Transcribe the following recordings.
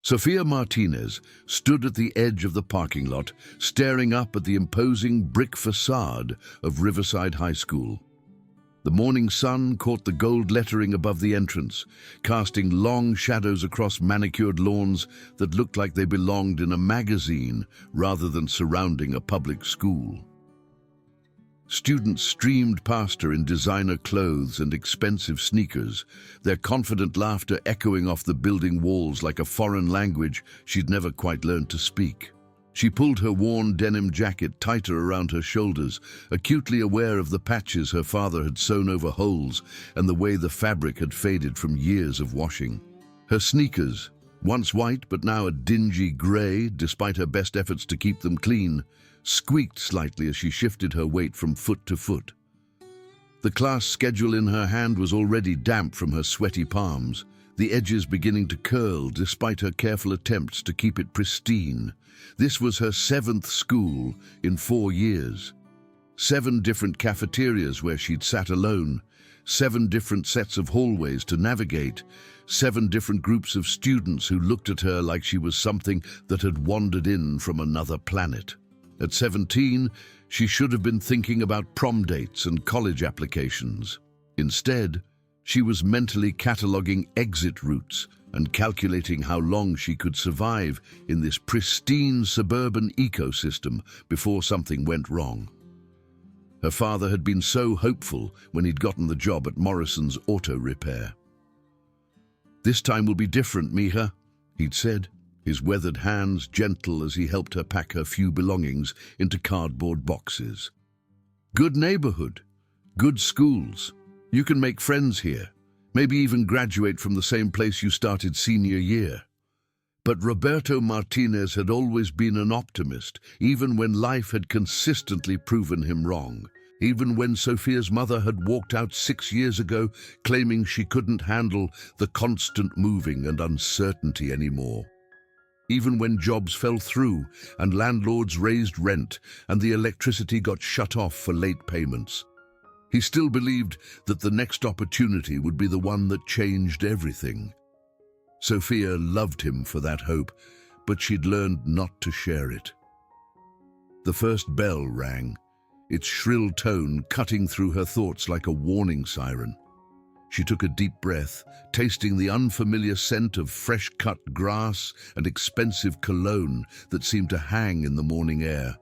Sophia Martinez stood at the edge of the parking lot, staring up at the imposing brick facade of Riverside High School. The morning sun caught the gold lettering above the entrance, casting long shadows across manicured lawns that looked like they belonged in a magazine rather than surrounding a public school. Students streamed past her in designer clothes and expensive sneakers, their confident laughter echoing off the building walls like a foreign language she'd never quite learned to speak. She pulled her worn denim jacket tighter around her shoulders, acutely aware of the patches her father had sewn over holes and the way the fabric had faded from years of washing. Her sneakers, once white but now a dingy grey despite her best efforts to keep them clean, squeaked slightly as she shifted her weight from foot to foot. The class schedule in her hand was already damp from her sweaty palms, the edges beginning to curl despite her careful attempts to keep it pristine. This was her 7th school in 4 years. 7 different cafeterias where she'd sat alone, 7 different sets of hallways to navigate, 7 different groups of students who looked at her like she was something that had wandered in from another planet. At 17, she should have been thinking about prom dates and college applications. Instead, she was mentally cataloging exit routes and calculating how long she could survive in this pristine suburban ecosystem before something went wrong. Her father had been so hopeful when he'd gotten the job at Morrison's auto repair. "This time will be different, Mija," he'd said, his weathered hands gentle as he helped her pack her few belongings into cardboard boxes. "Good neighborhood, good schools. You can make friends here, maybe even graduate from the same place you started senior year." But Roberto Martinez had always been an optimist, even when life had consistently proven him wrong. Even when Sophia's mother had walked out 6 years ago, claiming she couldn't handle the constant moving and uncertainty anymore. Even when jobs fell through and landlords raised rent and the electricity got shut off for late payments. He still believed that the next opportunity would be the one that changed everything. Sophia loved him for that hope, but she'd learned not to share it. The first bell rang, its shrill tone cutting through her thoughts like a warning siren. She took a deep breath, tasting the unfamiliar scent of fresh-cut grass and expensive cologne that seemed to hang in the morning air.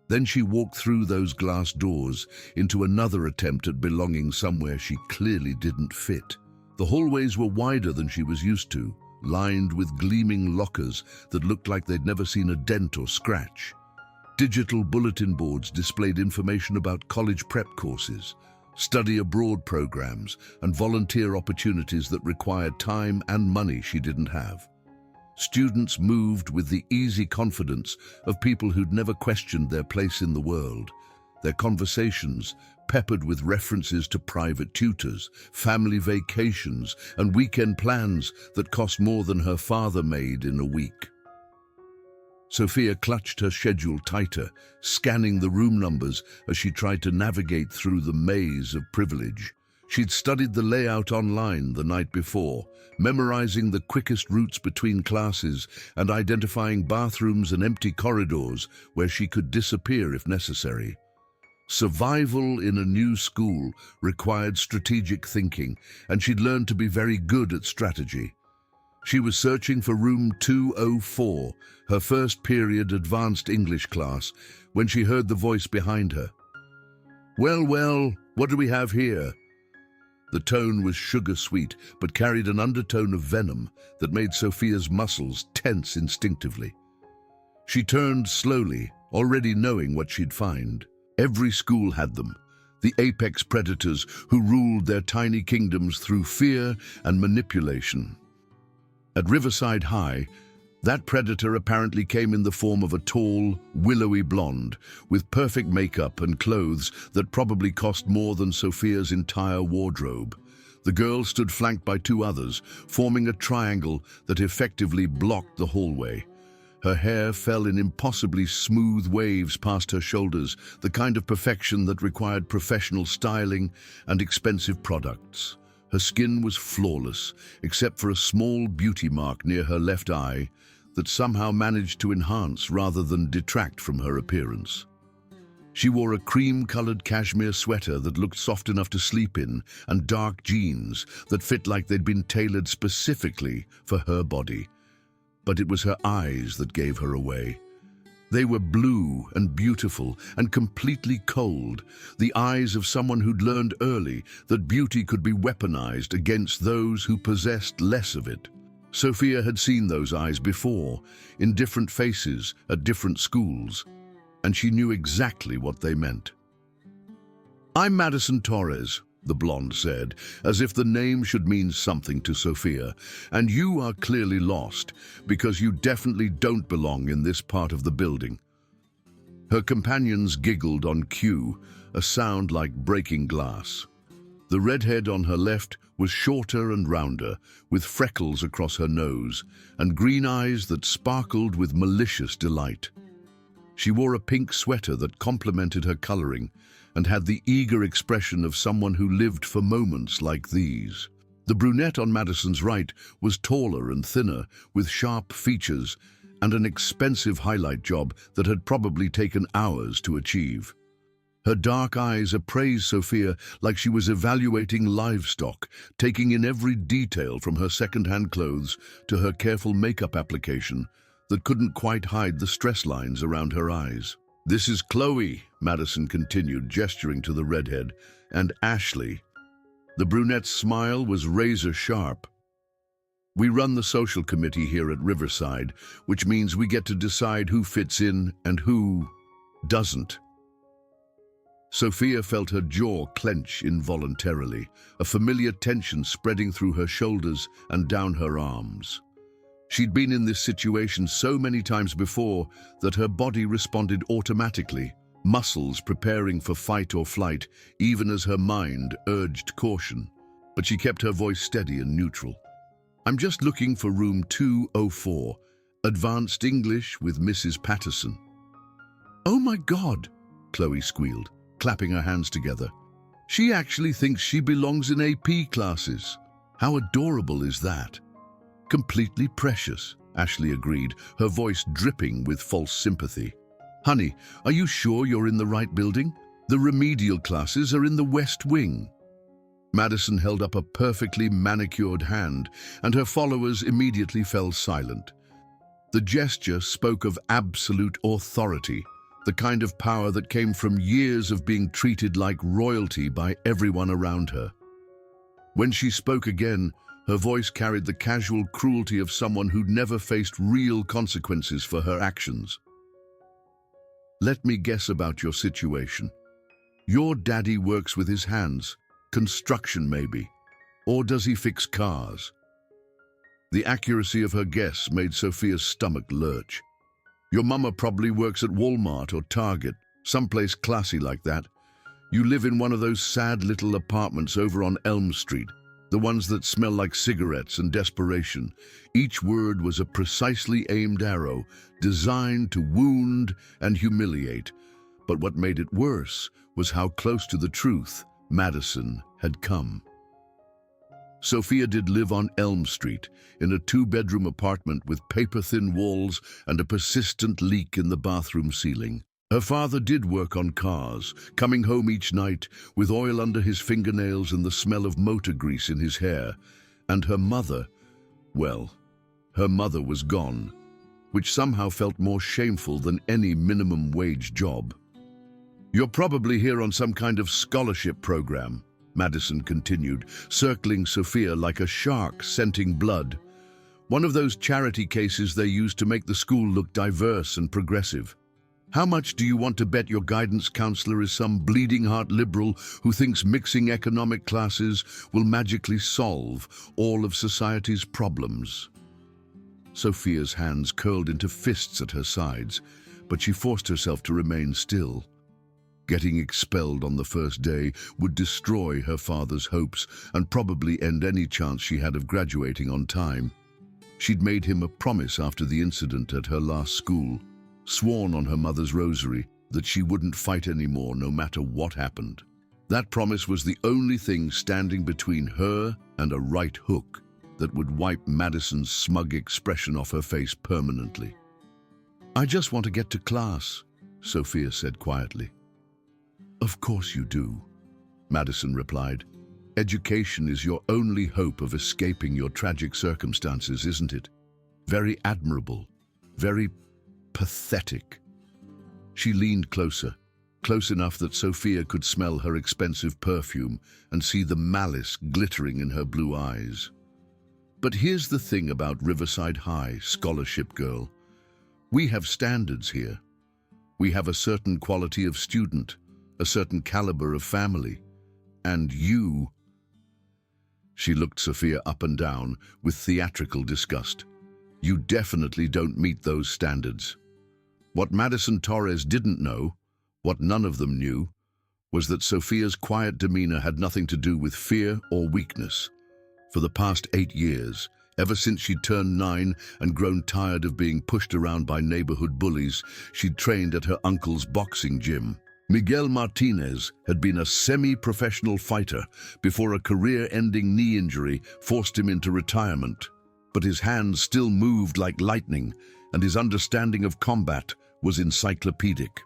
Then she walked through those glass doors into another attempt at belonging somewhere she clearly didn't fit. The hallways were wider than she was used to, lined with gleaming lockers that looked like they'd never seen a dent or scratch. Digital bulletin boards displayed information about college prep courses, study abroad programs, and volunteer opportunities that required time and money she didn't have. Students moved with the easy confidence of people who'd never questioned their place in the world, their conversations peppered with references to private tutors, family vacations, and weekend plans that cost more than her father made in a week. Sophia clutched her schedule tighter, scanning the room numbers as she tried to navigate through the maze of privilege. She'd studied the layout online the night before, memorizing the quickest routes between classes and identifying bathrooms and empty corridors where she could disappear if necessary. Survival in a new school required strategic thinking, and she'd learned to be very good at strategy. She was searching for room 204, her first period advanced English class, when she heard the voice behind her. Well, what do we have here?" The tone was sugar-sweet, but carried an undertone of venom that made Sophia's muscles tense instinctively. She turned slowly, already knowing what she'd find. Every school had them, the apex predators who ruled their tiny kingdoms through fear and manipulation. At Riverside High, that predator apparently came in the form of a tall, willowy blonde with perfect makeup and clothes that probably cost more than Sophia's entire wardrobe. The girl stood flanked by 2 others, forming a triangle that effectively blocked the hallway. Her hair fell in impossibly smooth waves past her shoulders, the kind of perfection that required professional styling and expensive products. Her skin was flawless, except for a small beauty mark near her left eye that somehow managed to enhance rather than detract from her appearance. She wore a cream-colored cashmere sweater that looked soft enough to sleep in, and dark jeans that fit like they'd been tailored specifically for her body. But it was her eyes that gave her away. They were blue and beautiful and completely cold, the eyes of someone who'd learned early that beauty could be weaponized against those who possessed less of it. Sophia had seen those eyes before, in different faces at different schools, and she knew exactly what they meant. "I'm Madison Torres," the blonde said, as if the name should mean something to Sophia, "and you are clearly lost, because you definitely don't belong in this part of the building." Her companions giggled on cue, a sound like breaking glass. The redhead on her left was shorter and rounder, with freckles across her nose, and green eyes that sparkled with malicious delight. She wore a pink sweater that complemented her coloring and had the eager expression of someone who lived for moments like these. The brunette on Madison's right was taller and thinner, with sharp features and an expensive highlight job that had probably taken hours to achieve. Her dark eyes appraised Sophia like she was evaluating livestock, taking in every detail from her second-hand clothes to her careful makeup application that couldn't quite hide the stress lines around her eyes. "This is Chloe," Madison continued, gesturing to the redhead, "and Ashley." The brunette's smile was razor-sharp. "We run the social committee here at Riverside, which means we get to decide who fits in and who doesn't." Sophia felt her jaw clench involuntarily, a familiar tension spreading through her shoulders and down her arms. She'd been in this situation so many times before that her body responded automatically, muscles preparing for fight or flight, even as her mind urged caution. But she kept her voice steady and neutral. "I'm just looking for room 204, Advanced English with Mrs. Patterson." "Oh my God," Chloe squealed, clapping her hands together. "She actually thinks she belongs in AP classes. How adorable is that?" "Completely precious," Ashley agreed, her voice dripping with false sympathy. "Honey, are you sure you're in the right building? The remedial classes are in the West Wing." Madison held up a perfectly manicured hand, and her followers immediately fell silent. The gesture spoke of absolute authority, the kind of power that came from years of being treated like royalty by everyone around her. When she spoke again, her voice carried the casual cruelty of someone who'd never faced real consequences for her actions. "Let me guess about your situation. Your daddy works with his hands, construction maybe, or does he fix cars?" The accuracy of her guess made Sophia's stomach lurch. "Your mama probably works at Walmart or Target, someplace classy like that. You live in one of those sad little apartments over on Elm Street, the ones that smell like cigarettes and desperation." Each word was a precisely aimed arrow, designed to wound and humiliate. But what made it worse was how close to the truth Madison had come. Sophia did live on Elm Street, in a 2-bedroom apartment with paper-thin walls and a persistent leak in the bathroom ceiling. Her father did work on cars, coming home each night with oil under his fingernails and the smell of motor grease in his hair. And her mother, well, her mother was gone, which somehow felt more shameful than any minimum wage job. "You're probably here on some kind of scholarship program," Madison continued, circling Sophia like a shark scenting blood. "One of those charity cases they use to make the school look diverse and progressive. How much do you want to bet your guidance counselor is some bleeding-heart liberal who thinks mixing economic classes will magically solve all of society's problems?" Sophia's hands curled into fists at her sides, but she forced herself to remain still. Getting expelled on the first day would destroy her father's hopes and probably end any chance she had of graduating on time. She'd made him a promise after the incident at her last school, sworn on her mother's rosary that she wouldn't fight anymore no matter what happened. That promise was the only thing standing between her and a right hook that would wipe Madison's smug expression off her face permanently. "I just want to get to class," Sophia said quietly. "Of course you do," Madison replied. "Education is your only hope of escaping your tragic circumstances, isn't it? Very admirable, very pathetic." She leaned closer, close enough that Sophia could smell her expensive perfume and see the malice glittering in her blue eyes. "But here's the thing about Riverside High, scholarship girl. We have standards here. We have a certain quality of student, a certain caliber of family. And you—" She looked Sophia up and down with theatrical disgust. "You definitely don't meet those standards." What Madison Torres didn't know, what none of them knew, was that Sophia's quiet demeanor had nothing to do with fear or weakness. For the past 8 years, ever since she'd turned 9 and grown tired of being pushed around by neighborhood bullies, she'd trained at her uncle's boxing gym. Miguel Martinez had been a semi-professional fighter before a career-ending knee injury forced him into retirement. But his hands still moved like lightning, and his understanding of combat was encyclopedic.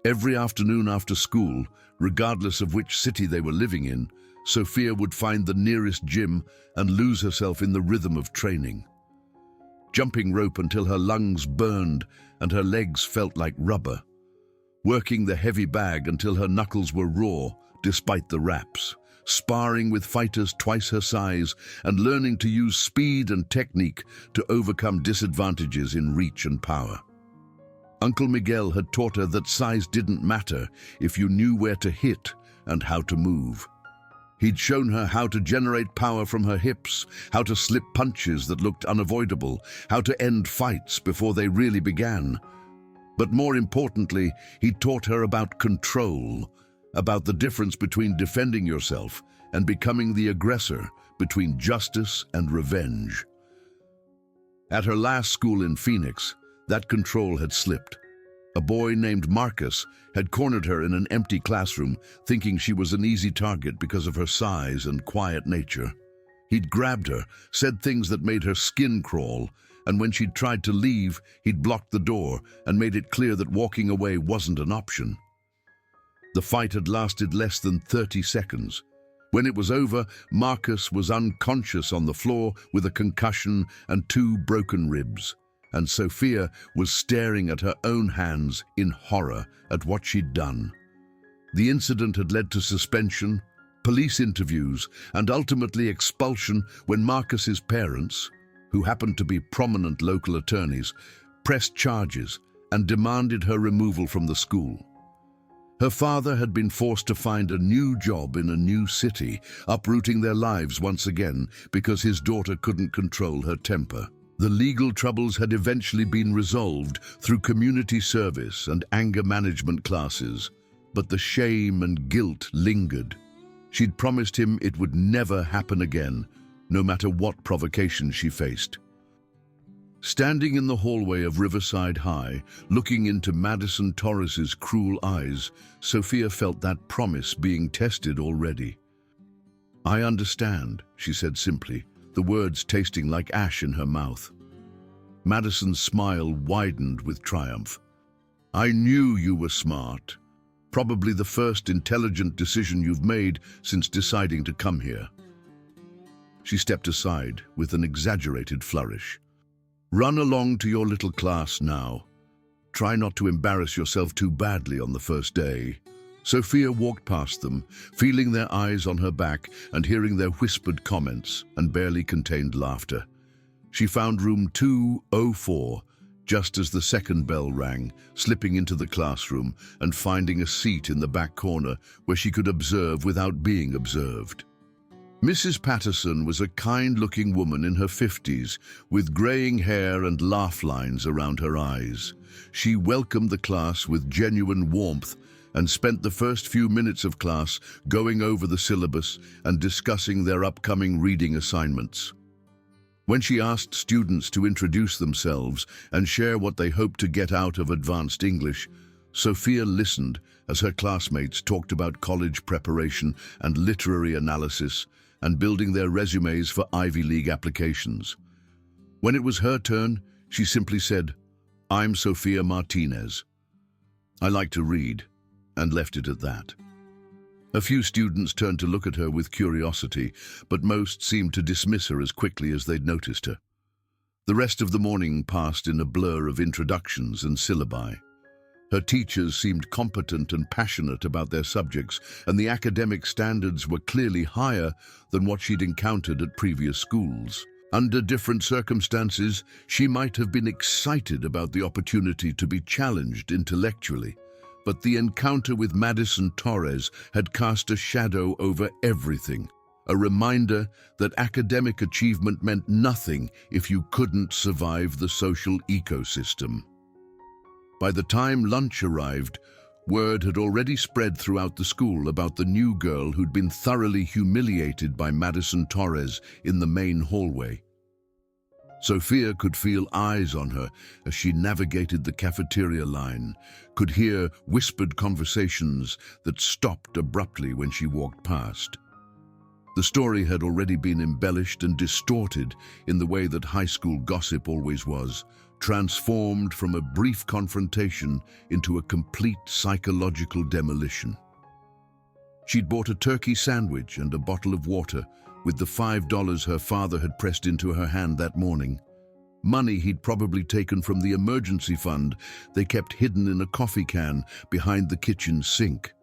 Every afternoon after school, regardless of which city they were living in, Sophia would find the nearest gym and lose herself in the rhythm of training. Jumping rope until her lungs burned and her legs felt like rubber. Working the heavy bag until her knuckles were raw, despite the wraps. Sparring with fighters twice her size and learning to use speed and technique to overcome disadvantages in reach and power. Uncle Miguel had taught her that size didn't matter if you knew where to hit and how to move. He'd shown her how to generate power from her hips, how to slip punches that looked unavoidable, how to end fights before they really began. But more importantly, he taught her about control, about the difference between defending yourself and becoming the aggressor, between justice and revenge. At her last school in Phoenix, that control had slipped. A boy named Marcus had cornered her in an empty classroom, thinking she was an easy target because of her size and quiet nature. He'd grabbed her, said things that made her skin crawl, and when she'd tried to leave, he'd blocked the door and made it clear that walking away wasn't an option. The fight had lasted less than 30 seconds. When it was over, Marcus was unconscious on the floor with a concussion and 2 broken ribs, and Sophia was staring at her own hands in horror at what she'd done. The incident had led to suspension, police interviews, and ultimately expulsion when Marcus's parents, who happened to be prominent local attorneys, pressed charges and demanded her removal from the school. Her father had been forced to find a new job in a new city, uprooting their lives once again because his daughter couldn't control her temper. The legal troubles had eventually been resolved through community service and anger management classes, but the shame and guilt lingered. She'd promised him it would never happen again, no matter what provocation she faced. Standing in the hallway of Riverside High, looking into Madison Torres's cruel eyes, Sophia felt that promise being tested already. "I understand," she said simply, the words tasting like ash in her mouth. Madison's smile widened with triumph. "I knew you were smart. Probably the first intelligent decision you've made since deciding to come here." She stepped aside with an exaggerated flourish. "Run along to your little class now. Try not to embarrass yourself too badly on the first day." Sophia walked past them, feeling their eyes on her back and hearing their whispered comments and barely contained laughter. She found room 204 just as the second bell rang, slipping into the classroom and finding a seat in the back corner where she could observe without being observed. Mrs. Patterson was a kind-looking woman in her 50s, with graying hair and laugh lines around her eyes. She welcomed the class with genuine warmth and spent the first few minutes of class going over the syllabus and discussing their upcoming reading assignments. When she asked students to introduce themselves and share what they hoped to get out of advanced English, Sophia listened as her classmates talked about college preparation and literary analysis and building their resumes for Ivy League applications. When it was her turn, she simply said, "I'm Sophia Martinez. I like to read," and left it at that. A few students turned to look at her with curiosity, but most seemed to dismiss her as quickly as they'd noticed her. The rest of the morning passed in a blur of introductions and syllabi. Her teachers seemed competent and passionate about their subjects, and the academic standards were clearly higher than what she'd encountered at previous schools. Under different circumstances, she might have been excited about the opportunity to be challenged intellectually, but the encounter with Madison Torres had cast a shadow over everything, a reminder that academic achievement meant nothing if you couldn't survive the social ecosystem. By the time lunch arrived, word had already spread throughout the school about the new girl who'd been thoroughly humiliated by Madison Torres in the main hallway. Sophia could feel eyes on her as she navigated the cafeteria line, could hear whispered conversations that stopped abruptly when she walked past. The story had already been embellished and distorted in the way that high school gossip always was, transformed from a brief confrontation into a complete psychological demolition. She'd bought a turkey sandwich and a bottle of water with the $5 her father had pressed into her hand that morning. Money he'd probably taken from the emergency fund they kept hidden in a coffee can behind the kitchen sink.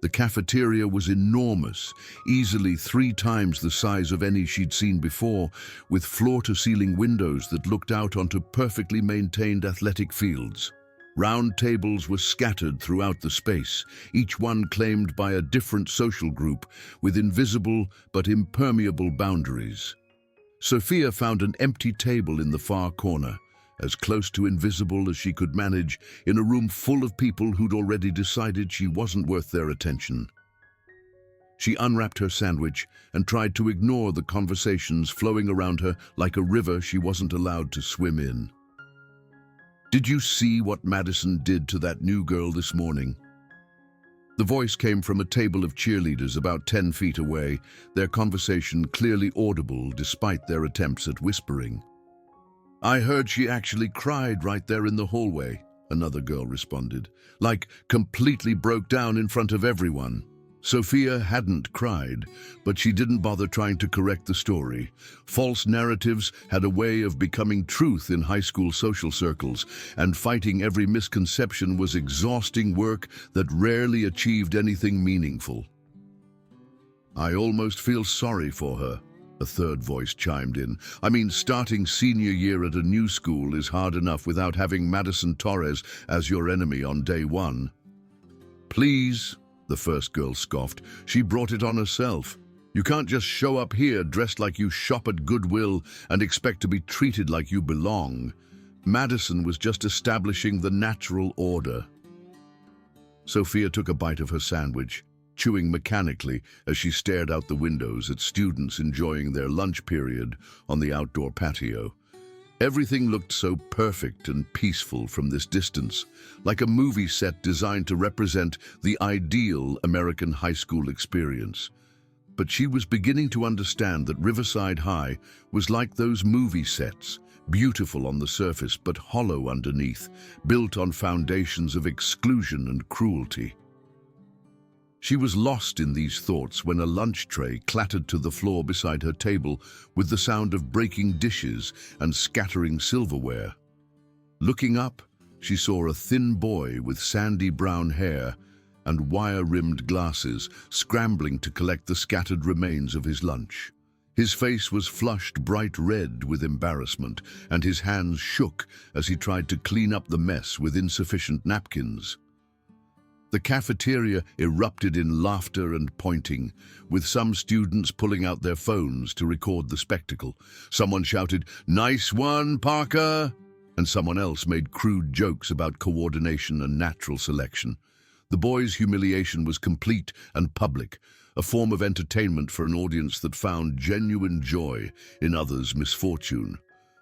The cafeteria was enormous, easily 3 times the size of any she'd seen before, with floor-to-ceiling windows that looked out onto perfectly maintained athletic fields. Round tables were scattered throughout the space, each one claimed by a different social group, with invisible but impermeable boundaries. Sophia found an empty table in the far corner, as close to invisible as she could manage, in a room full of people who'd already decided she wasn't worth their attention. She unwrapped her sandwich and tried to ignore the conversations flowing around her like a river she wasn't allowed to swim in. "Did you see what Madison did to that new girl this morning?" The voice came from a table of cheerleaders about 10 feet away, their conversation clearly audible despite their attempts at whispering. "I heard she actually cried right there in the hallway," another girl responded, "like completely broke down in front of everyone." Sophia hadn't cried, but she didn't bother trying to correct the story. False narratives had a way of becoming truth in high school social circles, and fighting every misconception was exhausting work that rarely achieved anything meaningful. "I almost feel sorry for her," a third voice chimed in. "I mean, starting senior year at a new school is hard enough without having Madison Torres as your enemy on day one." "Please," the first girl scoffed, "she brought it on herself. You can't just show up here dressed like you shop at Goodwill and expect to be treated like you belong. Madison was just establishing the natural order." Sophia took a bite of her sandwich, chewing mechanically as she stared out the windows at students enjoying their lunch period on the outdoor patio. Everything looked so perfect and peaceful from this distance, like a movie set designed to represent the ideal American high school experience. But she was beginning to understand that Riverside High was like those movie sets, beautiful on the surface but hollow underneath, built on foundations of exclusion and cruelty. She was lost in these thoughts when a lunch tray clattered to the floor beside her table with the sound of breaking dishes and scattering silverware. Looking up, she saw a thin boy with sandy brown hair and wire-rimmed glasses scrambling to collect the scattered remains of his lunch. His face was flushed bright red with embarrassment, and his hands shook as he tried to clean up the mess with insufficient napkins. The cafeteria erupted in laughter and pointing, with some students pulling out their phones to record the spectacle. Someone shouted, "Nice one, Parker!" and someone else made crude jokes about coordination and natural selection. The boy's humiliation was complete and public, a form of entertainment for an audience that found genuine joy in others' misfortune.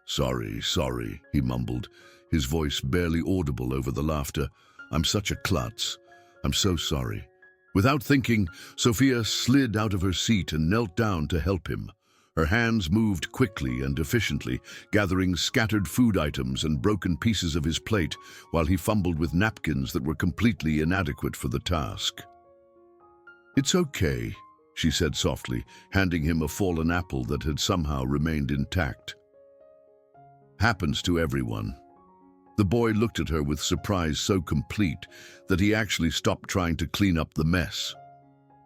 Sorry," he mumbled, his voice barely audible over the laughter. I'm such a klutz. I'm so sorry." Without thinking, Sophia slid out of her seat and knelt down to help him. Her hands moved quickly and efficiently, gathering scattered food items and broken pieces of his plate while he fumbled with napkins that were completely inadequate for the task. "It's okay," she said softly, handing him a fallen apple that had somehow remained intact. "Happens to everyone." The boy looked at her with surprise so complete that he actually stopped trying to clean up the mess.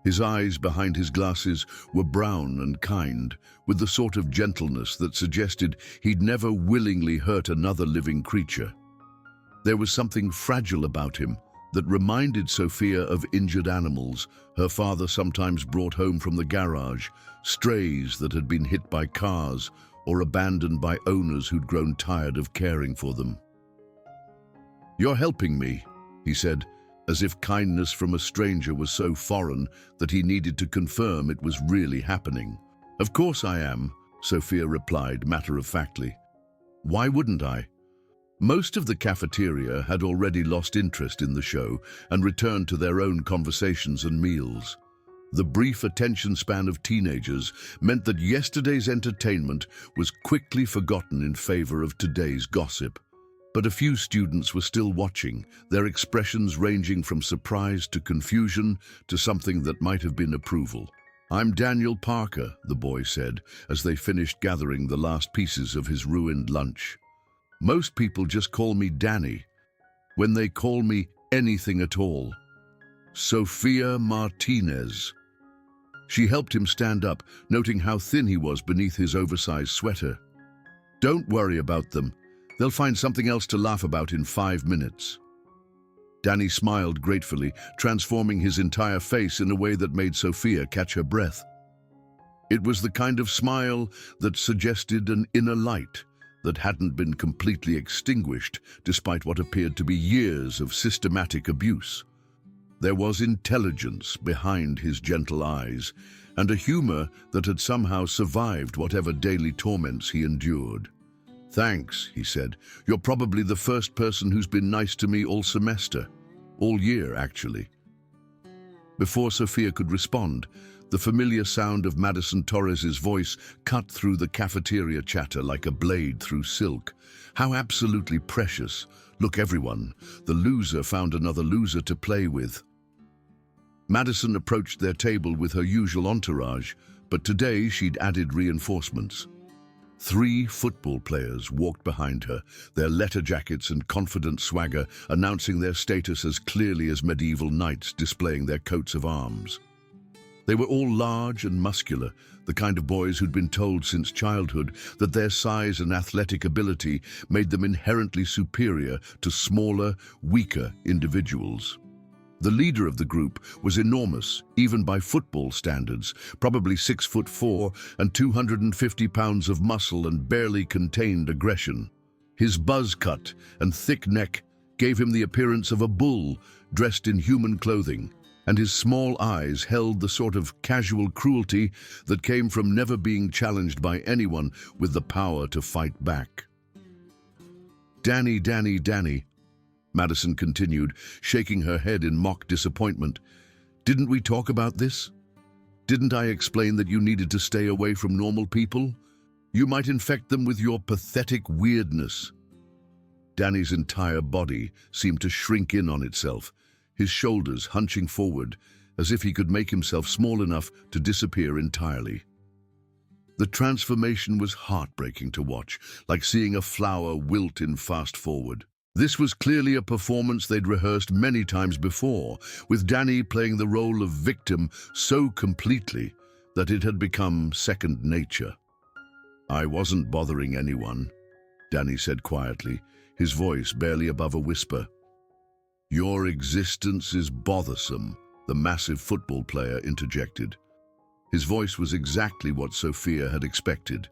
His eyes behind his glasses were brown and kind, with the sort of gentleness that suggested he'd never willingly hurt another living creature. There was something fragile about him that reminded Sophia of injured animals her father sometimes brought home from the garage, strays that had been hit by cars or abandoned by owners who'd grown tired of caring for them. "You're helping me," he said, as if kindness from a stranger was so foreign that he needed to confirm it was really happening. "Of course I am," Sophia replied matter-of-factly. "Why wouldn't I?" Most of the cafeteria had already lost interest in the show and returned to their own conversations and meals. The brief attention span of teenagers meant that yesterday's entertainment was quickly forgotten in favor of today's gossip. But a few students were still watching, their expressions ranging from surprise to confusion to something that might have been approval. "I'm Daniel Parker," the boy said, as they finished gathering the last pieces of his ruined lunch. "Most people just call me Danny, when they call me anything at all." "Sophia Martinez." She helped him stand up, noting how thin he was beneath his oversized sweater. "Don't worry about them. They'll find something else to laugh about in 5 minutes." Danny smiled gratefully, transforming his entire face in a way that made Sophia catch her breath. It was the kind of smile that suggested an inner light that hadn't been completely extinguished despite what appeared to be years of systematic abuse. There was intelligence behind his gentle eyes, and a humor that had somehow survived whatever daily torments he endured. "Thanks," he said. "You're probably the first person who's been nice to me all semester. All year, actually." Before Sophia could respond, the familiar sound of Madison Torres's voice cut through the cafeteria chatter like a blade through silk. "How absolutely precious. Look, everyone, the loser found another loser to play with." Madison approached their table with her usual entourage, but today she'd added reinforcements. 3 football players walked behind her, their letter jackets and confident swagger announcing their status as clearly as medieval knights displaying their coats of arms. They were all large and muscular, the kind of boys who'd been told since childhood that their size and athletic ability made them inherently superior to smaller, weaker individuals. The leader of the group was enormous, even by football standards, probably 6'4" and 250 pounds of muscle and barely contained aggression. His buzz cut and thick neck gave him the appearance of a bull dressed in human clothing, and his small eyes held the sort of casual cruelty that came from never being challenged by anyone with the power to fight back. Danny," Madison continued, shaking her head in mock disappointment. "Didn't we talk about this? Didn't I explain that you needed to stay away from normal people? You might infect them with your pathetic weirdness." Danny's entire body seemed to shrink in on itself, his shoulders hunching forward, as if he could make himself small enough to disappear entirely. The transformation was heartbreaking to watch, like seeing a flower wilt in fast forward. This was clearly a performance they'd rehearsed many times before, with Danny playing the role of victim so completely that it had become second nature. "I wasn't bothering anyone," Danny said quietly, his voice barely above a whisper. "Your existence is bothersome," the massive football player interjected. His voice was exactly what Sophia had expected.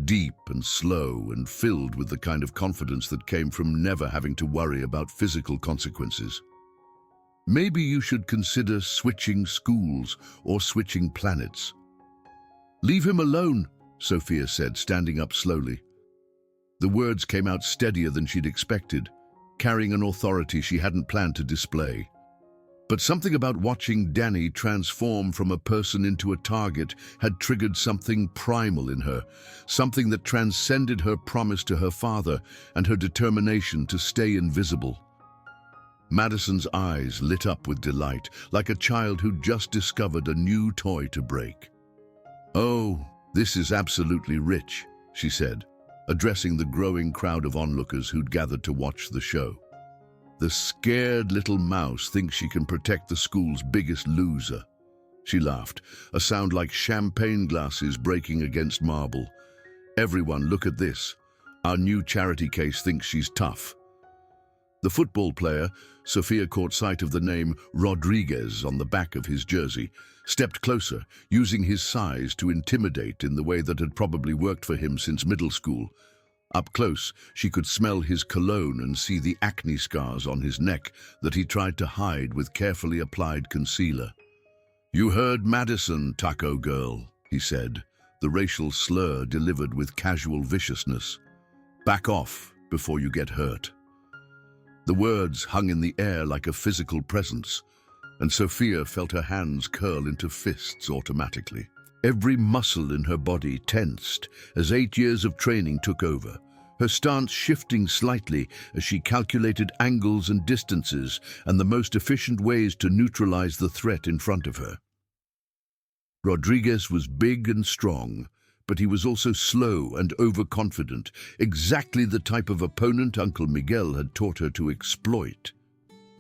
Deep and slow and filled with the kind of confidence that came from never having to worry about physical consequences. "Maybe you should consider switching schools or switching planets." "Leave him alone," Sophia said, standing up slowly. The words came out steadier than she'd expected. carrying an authority she hadn't planned to display. But something about watching Danny transform from a person into a target had triggered something primal in her, something that transcended her promise to her father and her determination to stay invisible. Madison's eyes lit up with delight, like a child who'd just discovered a new toy to break. "Oh, this is absolutely rich," she said, addressing the growing crowd of onlookers who'd gathered to watch the show. "The scared little mouse thinks she can protect the school's biggest loser." She laughed, a sound like champagne glasses breaking against marble. "Everyone, look at this. Our new charity case thinks she's tough." The football player, Sophia caught sight of the name Rodriguez on the back of his jersey, stepped closer, using his size to intimidate in the way that had probably worked for him since middle school. Up close, she could smell his cologne and see the acne scars on his neck that he tried to hide with carefully applied concealer. "You heard Madison, Taco Girl," he said, the racial slur delivered with casual viciousness. "Back off before you get hurt." The words hung in the air like a physical presence, and Sophia felt her hands curl into fists automatically. Every muscle in her body tensed as 8 years of training took over, her stance shifting slightly as she calculated angles and distances and the most efficient ways to neutralize the threat in front of her. Rodriguez was big and strong, but he was also slow and overconfident, exactly the type of opponent Uncle Miguel had taught her to exploit.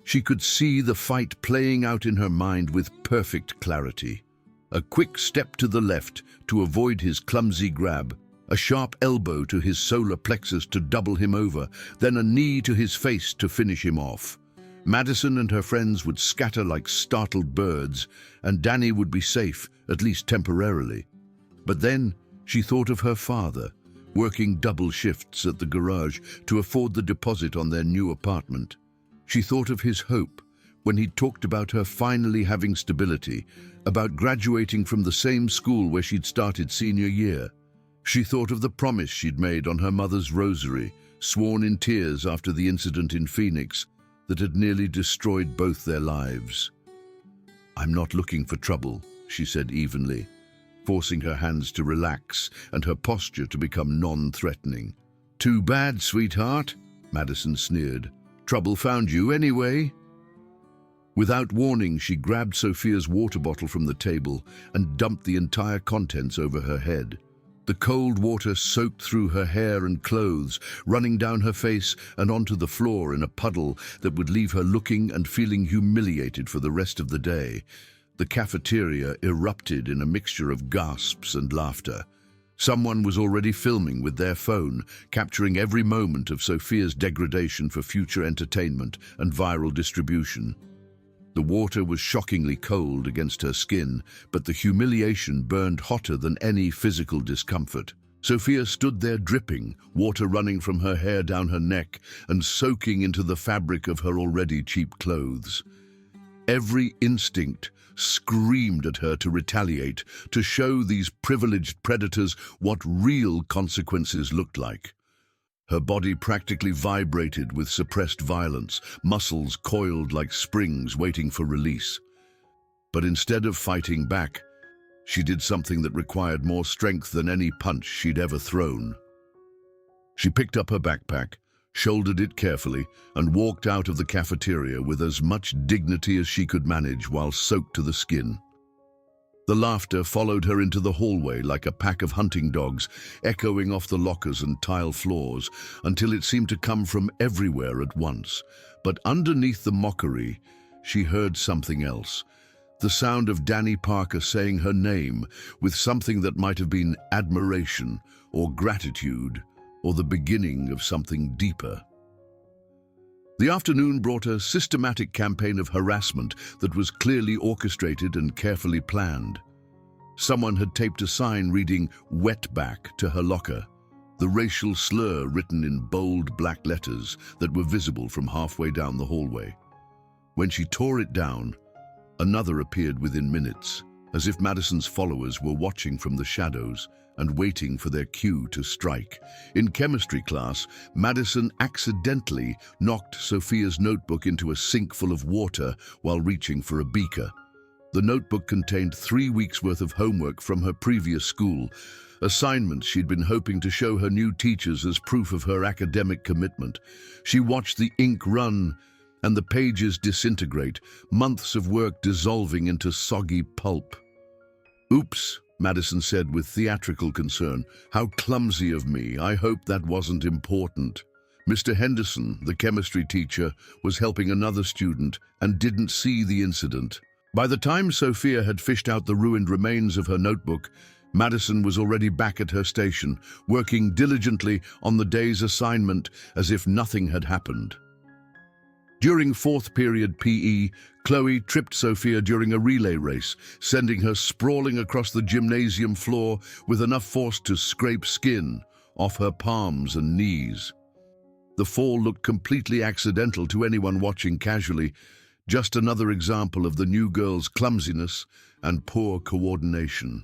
She could see the fight playing out in her mind with perfect clarity. A quick step to the left to avoid his clumsy grab, a sharp elbow to his solar plexus to double him over, then a knee to his face to finish him off. Madison and her friends would scatter like startled birds, and Danny would be safe, at least temporarily. But then she thought of her father, working double shifts at the garage to afford the deposit on their new apartment. She thought of his hope when he talked about her finally having stability, about graduating from the same school where she'd started senior year. She thought of the promise she'd made on her mother's rosary, sworn in tears after the incident in Phoenix that had nearly destroyed both their lives. "I'm not looking for trouble," she said evenly, forcing her hands to relax and her posture to become non-threatening. "Too bad, sweetheart," Madison sneered. "Trouble found you anyway." Without warning, she grabbed Sophia's water bottle from the table and dumped the entire contents over her head. The cold water soaked through her hair and clothes, running down her face and onto the floor in a puddle that would leave her looking and feeling humiliated for the rest of the day. The cafeteria erupted in a mixture of gasps and laughter. Someone was already filming with their phone, capturing every moment of Sophia's degradation for future entertainment and viral distribution. The water was shockingly cold against her skin, but the humiliation burned hotter than any physical discomfort. Sophia stood there dripping, water running from her hair down her neck and soaking into the fabric of her already cheap clothes. Every instinct screamed at her to retaliate, to show these privileged predators what real consequences looked like. Her body practically vibrated with suppressed violence, muscles coiled like springs waiting for release. But instead of fighting back, she did something that required more strength than any punch she'd ever thrown. She picked up her backpack, shouldered it carefully, and walked out of the cafeteria with as much dignity as she could manage while soaked to the skin. The laughter followed her into the hallway like a pack of hunting dogs, echoing off the lockers and tile floors, until it seemed to come from everywhere at once. But underneath the mockery, she heard something else. The sound of Danny Parker saying her name with something that might have been admiration or gratitude or the beginning of something deeper. The afternoon brought a systematic campaign of harassment that was clearly orchestrated and carefully planned. Someone had taped a sign reading "Wetback" to her locker, the racial slur written in bold black letters that were visible from halfway down the hallway. When she tore it down, another appeared within minutes, as if Madison's followers were watching from the shadows and waiting for their cue to strike. In chemistry class, Madison accidentally knocked Sophia's notebook into a sink full of water while reaching for a beaker. The notebook contained 3 weeks' worth of homework from her previous school, assignments she'd been hoping to show her new teachers as proof of her academic commitment. She watched the ink run and the pages disintegrate, months of work dissolving into soggy pulp. "Oops," Madison said with theatrical concern. "How clumsy of me. I hope that wasn't important." Mr. Henderson, the chemistry teacher, was helping another student and didn't see the incident. By the time Sophia had fished out the ruined remains of her notebook, Madison was already back at her station, working diligently on the day's assignment as if nothing had happened. During fourth period PE, Chloe tripped Sophia during a relay race, sending her sprawling across the gymnasium floor with enough force to scrape skin off her palms and knees. The fall looked completely accidental to anyone watching casually, just another example of the new girl's clumsiness and poor coordination.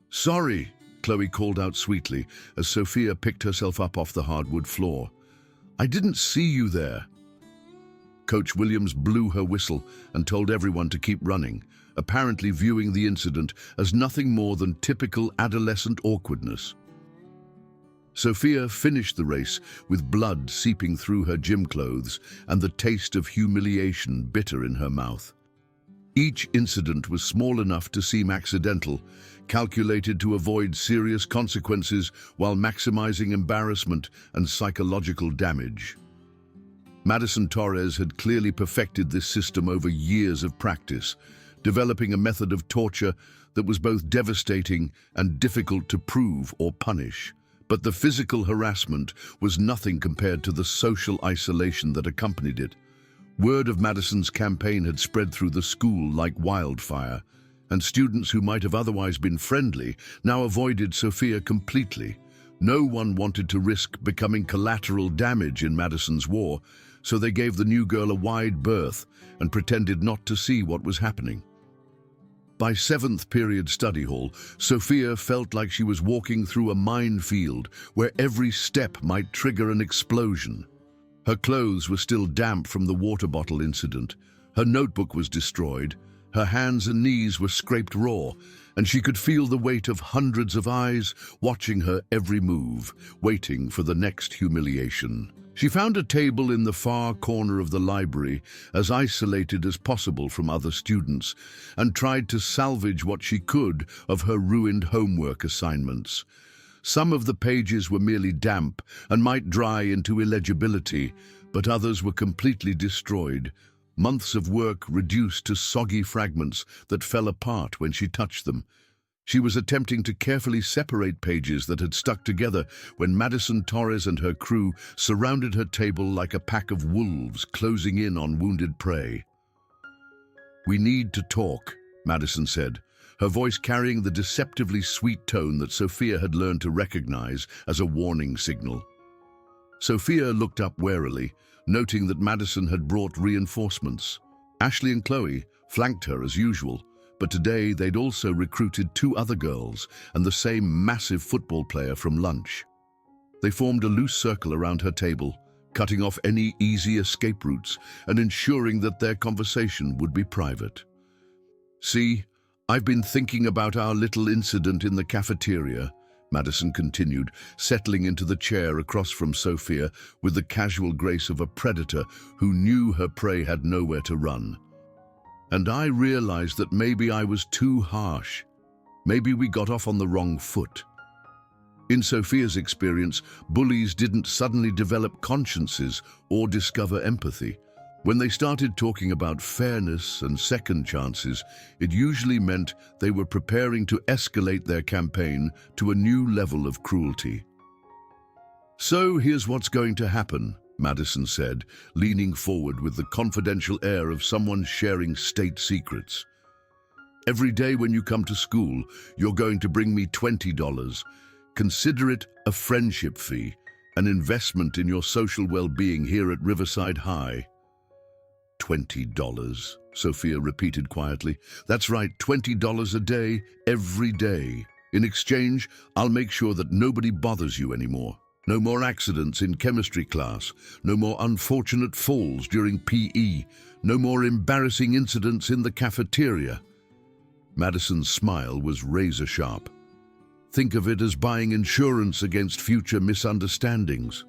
"Sorry," Chloe called out sweetly as Sophia picked herself up off the hardwood floor. "I didn't see you there." Coach Williams blew her whistle and told everyone to keep running, apparently viewing the incident as nothing more than typical adolescent awkwardness. Sophia finished the race with blood seeping through her gym clothes and the taste of humiliation bitter in her mouth. Each incident was small enough to seem accidental, calculated to avoid serious consequences while maximizing embarrassment and psychological damage. Madison Torres had clearly perfected this system over years of practice, developing a method of torture that was both devastating and difficult to prove or punish. But the physical harassment was nothing compared to the social isolation that accompanied it. Word of Madison's campaign had spread through the school like wildfire, and students who might have otherwise been friendly now avoided Sophia completely. No one wanted to risk becoming collateral damage in Madison's war, so they gave the new girl a wide berth and pretended not to see what was happening. By seventh period study hall, Sophia felt like she was walking through a minefield where every step might trigger an explosion. Her clothes were still damp from the water bottle incident. Her notebook was destroyed. Her hands and knees were scraped raw, and she could feel the weight of hundreds of eyes watching her every move, waiting for the next humiliation. She found a table in the far corner of the library, as isolated as possible from other students, and tried to salvage what she could of her ruined homework assignments. Some of the pages were merely damp and might dry into illegibility, but others were completely destroyed. Months of work reduced to soggy fragments that fell apart when she touched them. She was attempting to carefully separate pages that had stuck together when Madison Torres and her crew surrounded her table like a pack of wolves closing in on wounded prey. "We need to talk," Madison said, her voice carrying the deceptively sweet tone that Sophia had learned to recognize as a warning signal. Sophia looked up warily, noting that Madison had brought reinforcements. Ashley and Chloe flanked her as usual, but today they'd also recruited 2 other girls and the same massive football player from lunch. They formed a loose circle around her table, cutting off any easy escape routes and ensuring that their conversation would be private. "See, I've been thinking about our little incident in the cafeteria," Madison continued, settling into the chair across from Sophia with the casual grace of a predator who knew her prey had nowhere to run. "And I realized that maybe I was too harsh. Maybe we got off on the wrong foot." In Sophia's experience, bullies didn't suddenly develop consciences or discover empathy. When they started talking about fairness and second chances, it usually meant they were preparing to escalate their campaign to a new level of cruelty. "So here's what's going to happen," Madison said, leaning forward with the confidential air of someone sharing state secrets. "Every day when you come to school, you're going to bring me $20. Consider it a friendship fee, an investment in your social well-being here at Riverside High." $20, Sophia repeated quietly. That's right, $20 a day, every day. In exchange, I'll make sure that nobody bothers you anymore. No more accidents in chemistry class. No more unfortunate falls during PE. No more embarrassing incidents in the cafeteria. Madison's smile was razor-sharp. Think of it as buying insurance against future misunderstandings.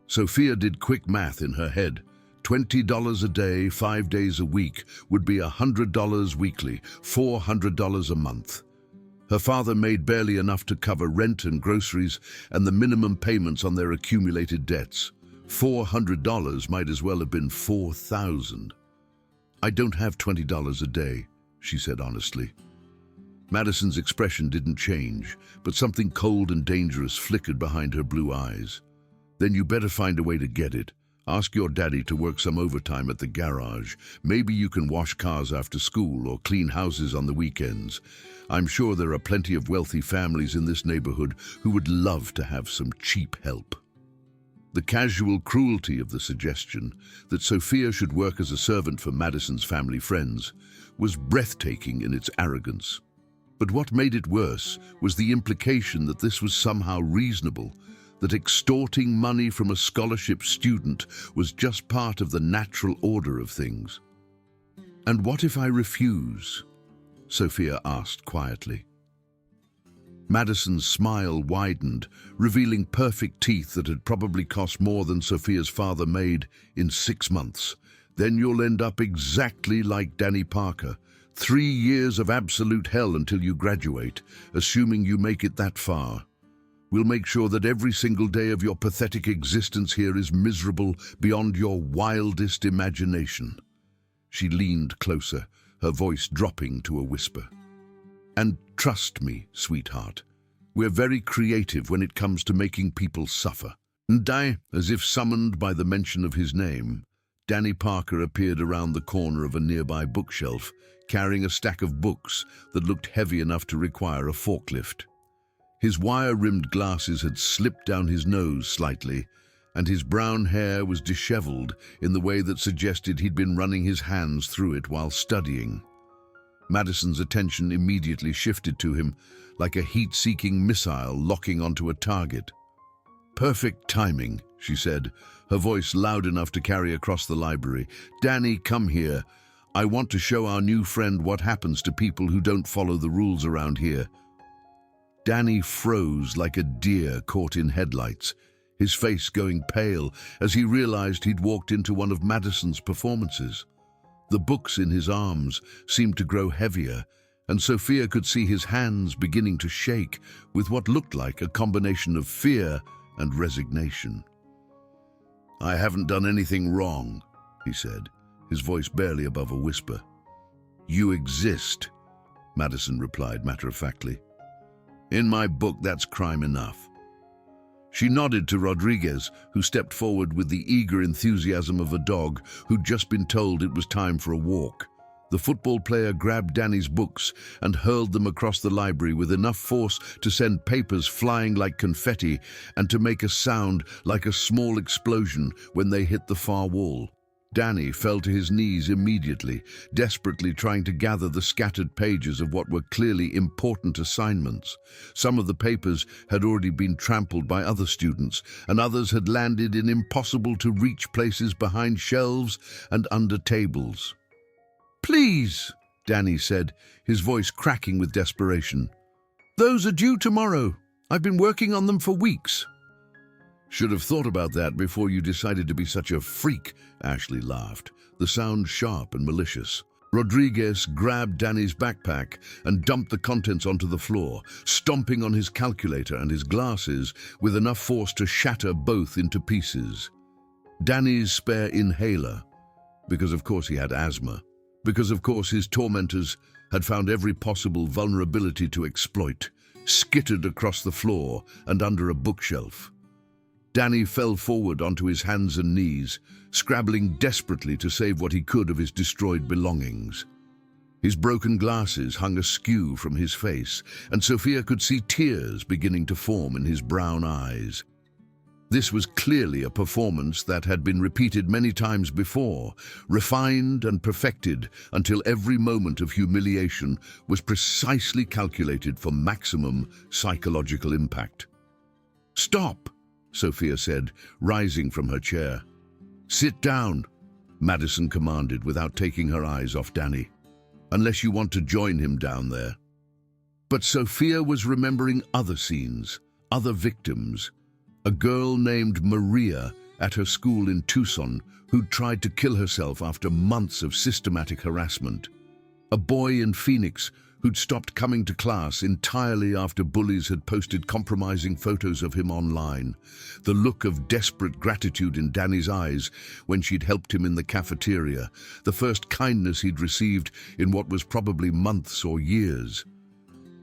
Sophia did quick math in her head. $20 a day, 5 days a week, would be $100 weekly, $400 a month. Her father made barely enough to cover rent and groceries and the minimum payments on their accumulated debts. $400 might as well have been $4,000. I don't have $20 a day, she said honestly. Madison's expression didn't change, but something cold and dangerous flickered behind her blue eyes. Then you better find a way to get it. Ask your daddy to work some overtime at the garage. Maybe you can wash cars after school or clean houses on the weekends. I'm sure there are plenty of wealthy families in this neighborhood who would love to have some cheap help. The casual cruelty of the suggestion that Sophia should work as a servant for Madison's family friends was breathtaking in its arrogance. But what made it worse was the implication that this was somehow reasonable, that extorting money from a scholarship student was just part of the natural order of things. "And what if I refuse?" Sophia asked quietly. Madison's smile widened, revealing perfect teeth that had probably cost more than Sophia's father made in 6 months. "Then you'll end up exactly like Danny Parker. 3 years of absolute hell until you graduate, assuming you make it that far. We'll make sure that every single day of your pathetic existence here is miserable beyond your wildest imagination." She leaned closer, her voice dropping to a whisper. "And trust me, sweetheart, we're very creative when it comes to making people suffer." And as if summoned by the mention of his name, Danny Parker appeared around the corner of a nearby bookshelf, carrying a stack of books that looked heavy enough to require a forklift. His wire-rimmed glasses had slipped down his nose slightly, and his brown hair was disheveled in the way that suggested he'd been running his hands through it while studying. Madison's attention immediately shifted to him, like a heat-seeking missile locking onto a target. "Perfect timing," she said, her voice loud enough to carry across the library. "Danny, come here. I want to show our new friend what happens to people who don't follow the rules around here." Danny froze like a deer caught in headlights, his face going pale as he realized he'd walked into one of Madison's performances. The books in his arms seemed to grow heavier, and Sophia could see his hands beginning to shake with what looked like a combination of fear and resignation. "I haven't done anything wrong," he said, his voice barely above a whisper. "You exist," Madison replied matter-of-factly. "In my book, that's crime enough." She nodded to Rodriguez, who stepped forward with the eager enthusiasm of a dog who'd just been told it was time for a walk. The football player grabbed Danny's books and hurled them across the library with enough force to send papers flying like confetti and to make a sound like a small explosion when they hit the far wall. Danny fell to his knees immediately, desperately trying to gather the scattered pages of what were clearly important assignments. Some of the papers had already been trampled by other students, and others had landed in impossible-to-reach places behind shelves and under tables. "Please," Danny said, his voice cracking with desperation. "Those are due tomorrow. I've been working on them for weeks." "Should have thought about that before you decided to be such a freak," Ashley laughed, the sound sharp and malicious. Rodriguez grabbed Danny's backpack and dumped the contents onto the floor, stomping on his calculator and his glasses with enough force to shatter both into pieces. Danny's spare inhaler, because of course he had asthma, because of course his tormentors had found every possible vulnerability to exploit, skittered across the floor and under a bookshelf. Danny fell forward onto his hands and knees, scrabbling desperately to save what he could of his destroyed belongings. His broken glasses hung askew from his face, and Sophia could see tears beginning to form in his brown eyes. This was clearly a performance that had been repeated many times before, refined and perfected until every moment of humiliation was precisely calculated for maximum psychological impact. "Stop," Sophia said, rising from her chair. "Sit down," Madison commanded without taking her eyes off Danny. "Unless you want to join him down there." But Sophia was remembering other scenes, other victims. A girl named Maria at her school in Tucson who'd tried to kill herself after months of systematic harassment. A boy in Phoenix who'd stopped coming to class entirely after bullies had posted compromising photos of him online. The look of desperate gratitude in Danny's eyes when she'd helped him in the cafeteria. The first kindness he'd received in what was probably months or years.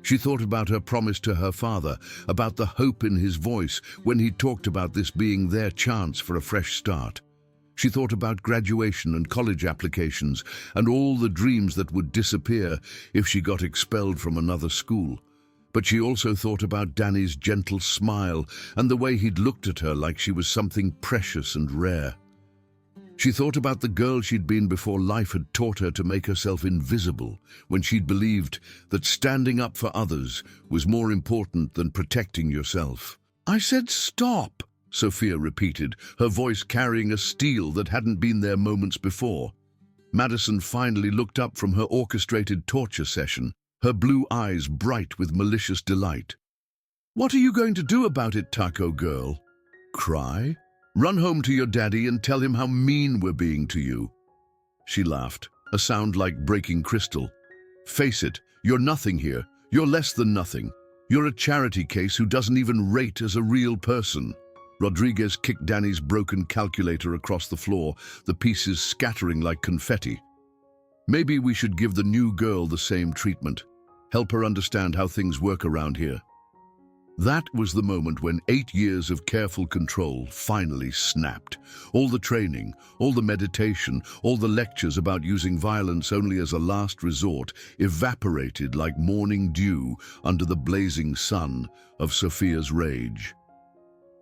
She thought about her promise to her father, about the hope in his voice when he talked about this being their chance for a fresh start. She thought about graduation and college applications and all the dreams that would disappear if she got expelled from another school. But she also thought about Danny's gentle smile and the way he'd looked at her like she was something precious and rare. She thought about the girl she'd been before life had taught her to make herself invisible, when she'd believed that standing up for others was more important than protecting yourself. "I said stop," Sophia repeated, her voice carrying a steel that hadn't been there moments before. Madison finally looked up from her orchestrated torture session, her blue eyes bright with malicious delight. "What are you going to do about it, Taco Girl? Cry? Run home to your daddy and tell him how mean we're being to you?" She laughed, a sound like breaking crystal. "Face it, you're nothing here. You're less than nothing. You're a charity case who doesn't even rate as a real person." Rodriguez kicked Danny's broken calculator across the floor, the pieces scattering like confetti. "Maybe we should give the new girl the same treatment. Help her understand how things work around here." That was the moment when 8 years of careful control finally snapped. All the training, all the meditation, all the lectures about using violence only as a last resort evaporated like morning dew under the blazing sun of Sophia's rage.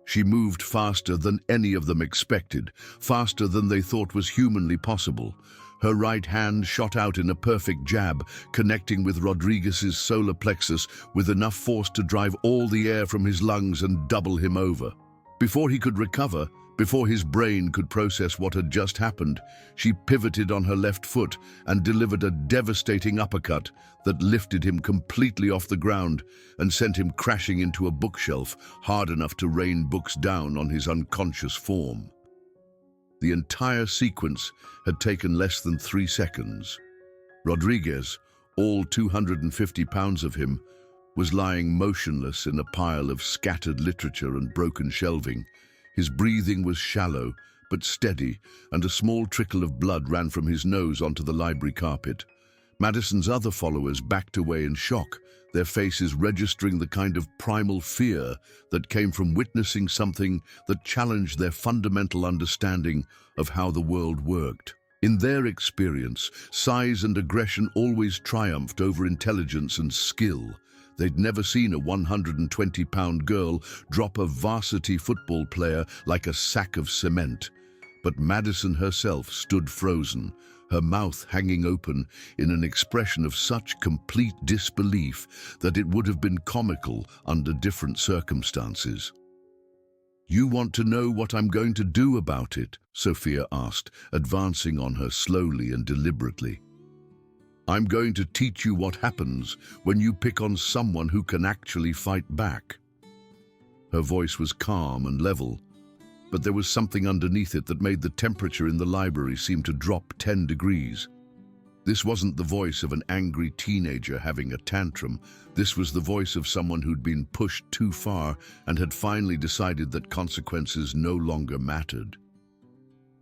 She moved faster than any of them expected, faster than they thought was humanly possible. Her right hand shot out in a perfect jab, connecting with Rodriguez's solar plexus with enough force to drive all the air from his lungs and double him over. Before he could recover, before his brain could process what had just happened, she pivoted on her left foot and delivered a devastating uppercut that lifted him completely off the ground and sent him crashing into a bookshelf hard enough to rain books down on his unconscious form. The entire sequence had taken less than 3 seconds. Rodriguez, all 250 pounds of him, was lying motionless in a pile of scattered literature and broken shelving. His breathing was shallow but steady, and a small trickle of blood ran from his nose onto the library carpet. Madison's other followers backed away in shock, their faces registering the kind of primal fear that came from witnessing something that challenged their fundamental understanding of how the world worked. In their experience, size and aggression always triumphed over intelligence and skill. They'd never seen a 120-pound girl drop a varsity football player like a sack of cement. But Madison herself stood frozen, her mouth hanging open in an expression of such complete disbelief that it would have been comical under different circumstances. "You want to know what I'm going to do about it?" Sophia asked, advancing on her slowly and deliberately. "I'm going to teach you what happens when you pick on someone who can actually fight back." Her voice was calm and level, but there was something underneath it that made the temperature in the library seem to drop 10 degrees. This wasn't the voice of an angry teenager having a tantrum. This was the voice of someone who'd been pushed too far and had finally decided that consequences no longer mattered.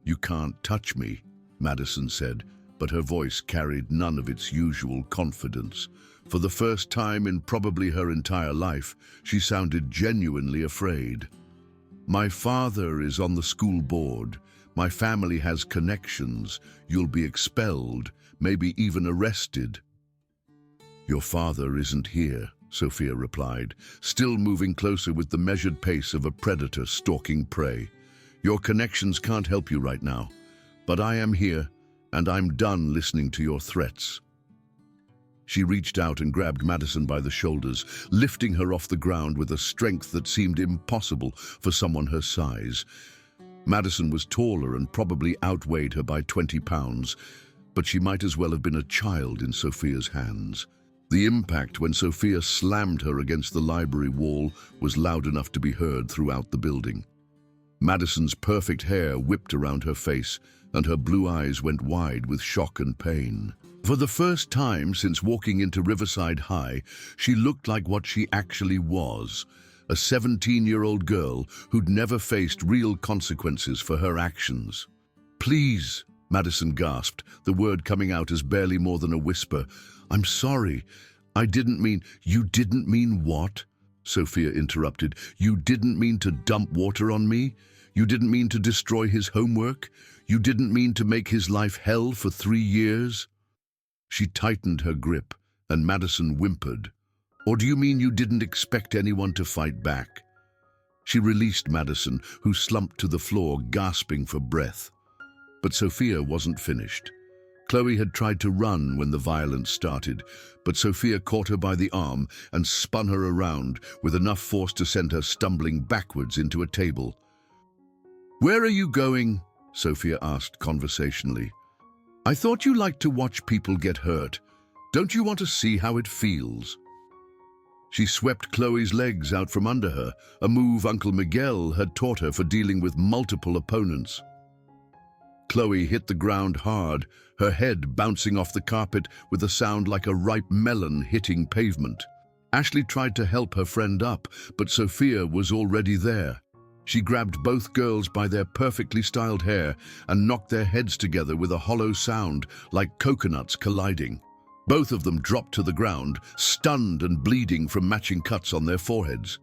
"You can't touch me," Madison said, but her voice carried none of its usual confidence. For the first time in probably her entire life, she sounded genuinely afraid. "My father is on the school board. My family has connections. You'll be expelled, maybe even arrested." "Your father isn't here," Sophia replied, still moving closer with the measured pace of a predator stalking prey. Your connections can't help you right now, but I am here, and I'm done listening to your threats. She reached out and grabbed Madison by the shoulders, lifting her off the ground with a strength that seemed impossible for someone her size. Madison was taller and probably outweighed her by 20 pounds, but she might as well have been a child in Sophia's hands. The impact when Sophia slammed her against the library wall was loud enough to be heard throughout the building. Madison's perfect hair whipped around her face, and her blue eyes went wide with shock and pain. For the first time since walking into Riverside High, she looked like what she actually was, a 17-year-old girl who'd never faced real consequences for her actions. "Please," Madison gasped, the word coming out as barely more than a whisper. "I'm sorry. I didn't mean—" "You didn't mean what?" Sophia interrupted. "You didn't mean to dump water on me? You didn't mean to destroy his homework? You didn't mean to make his life hell for 3 years?" She tightened her grip, and Madison whimpered. "Or do you mean you didn't expect anyone to fight back?" She released Madison, who slumped to the floor, gasping for breath. But Sophia wasn't finished. Chloe had tried to run when the violence started, but Sophia caught her by the arm and spun her around with enough force to send her stumbling backwards into a table. "Where are you going?" Sophia asked conversationally. "I thought you liked to watch people get hurt. Don't you want to see how it feels?" She swept Chloe's legs out from under her, a move Uncle Miguel had taught her for dealing with multiple opponents. Chloe hit the ground hard, her head bouncing off the carpet with a sound like a ripe melon hitting pavement. Ashley tried to help her friend up, but Sophia was already there. She grabbed both girls by their perfectly styled hair and knocked their heads together with a hollow sound, like coconuts colliding. Both of them dropped to the ground, stunned and bleeding from matching cuts on their foreheads.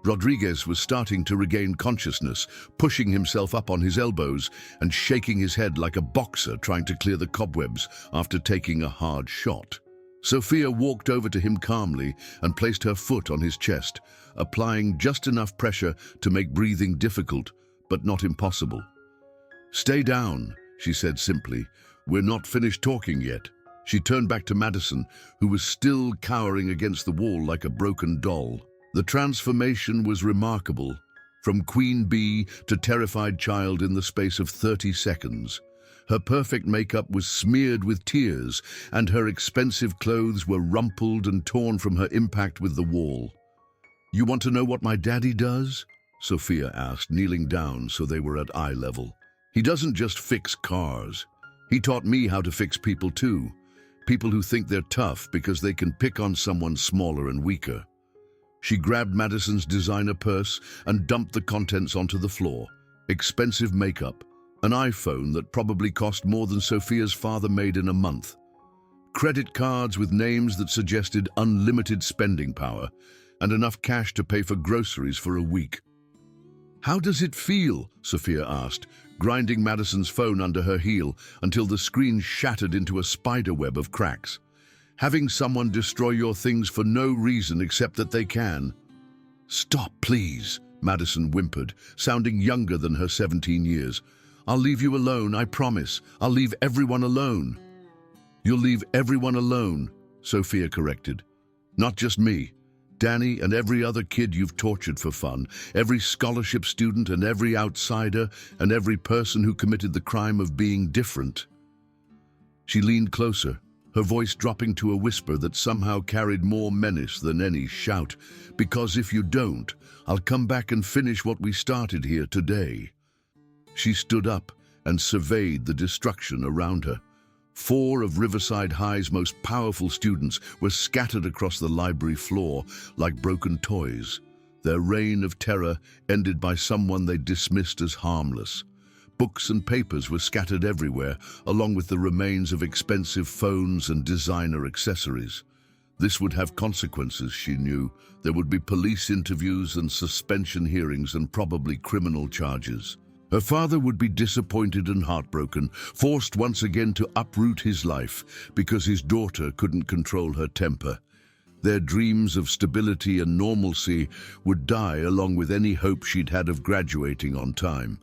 Rodriguez was starting to regain consciousness, pushing himself up on his elbows and shaking his head like a boxer trying to clear the cobwebs after taking a hard shot. Sophia walked over to him calmly and placed her foot on his chest, applying just enough pressure to make breathing difficult, but not impossible. "Stay down," she said simply. "We're not finished talking yet." She turned back to Madison, who was still cowering against the wall like a broken doll. The transformation was remarkable, from queen bee to terrified child in the space of 30 seconds. Her perfect makeup was smeared with tears, and her expensive clothes were rumpled and torn from her impact with the wall. "You want to know what my daddy does?" Sophia asked, kneeling down so they were at eye level. "He doesn't just fix cars. He taught me how to fix people too. People who think they're tough because they can pick on someone smaller and weaker." She grabbed Madison's designer purse and dumped the contents onto the floor. Expensive makeup, an iPhone that probably cost more than Sophia's father made in a month, credit cards with names that suggested unlimited spending power, and enough cash to pay for groceries for a week. "How does it feel?" Sophia asked, grinding Madison's phone under her heel until the screen shattered into a spiderweb of cracks. "Having someone destroy your things for no reason except that they can." "Stop, please," Madison whimpered, sounding younger than her 17 years. "I'll leave you alone, I promise. I'll leave everyone alone." "You'll leave everyone alone," Sophia corrected. "Not just me. Danny and every other kid you've tortured for fun, every scholarship student and every outsider, and every person who committed the crime of being different." She leaned closer, her voice dropping to a whisper that somehow carried more menace than any shout. "Because if you don't, I'll come back and finish what we started here today." She stood up and surveyed the destruction around her. 4 of Riverside High's most powerful students were scattered across the library floor like broken toys. Their reign of terror ended by someone they dismissed as harmless. Books and papers were scattered everywhere, along with the remains of expensive phones and designer accessories. This would have consequences, she knew. There would be police interviews and suspension hearings and probably criminal charges. Her father would be disappointed and heartbroken, forced once again to uproot his life because his daughter couldn't control her temper. Their dreams of stability and normalcy would die along with any hope she'd had of graduating on time.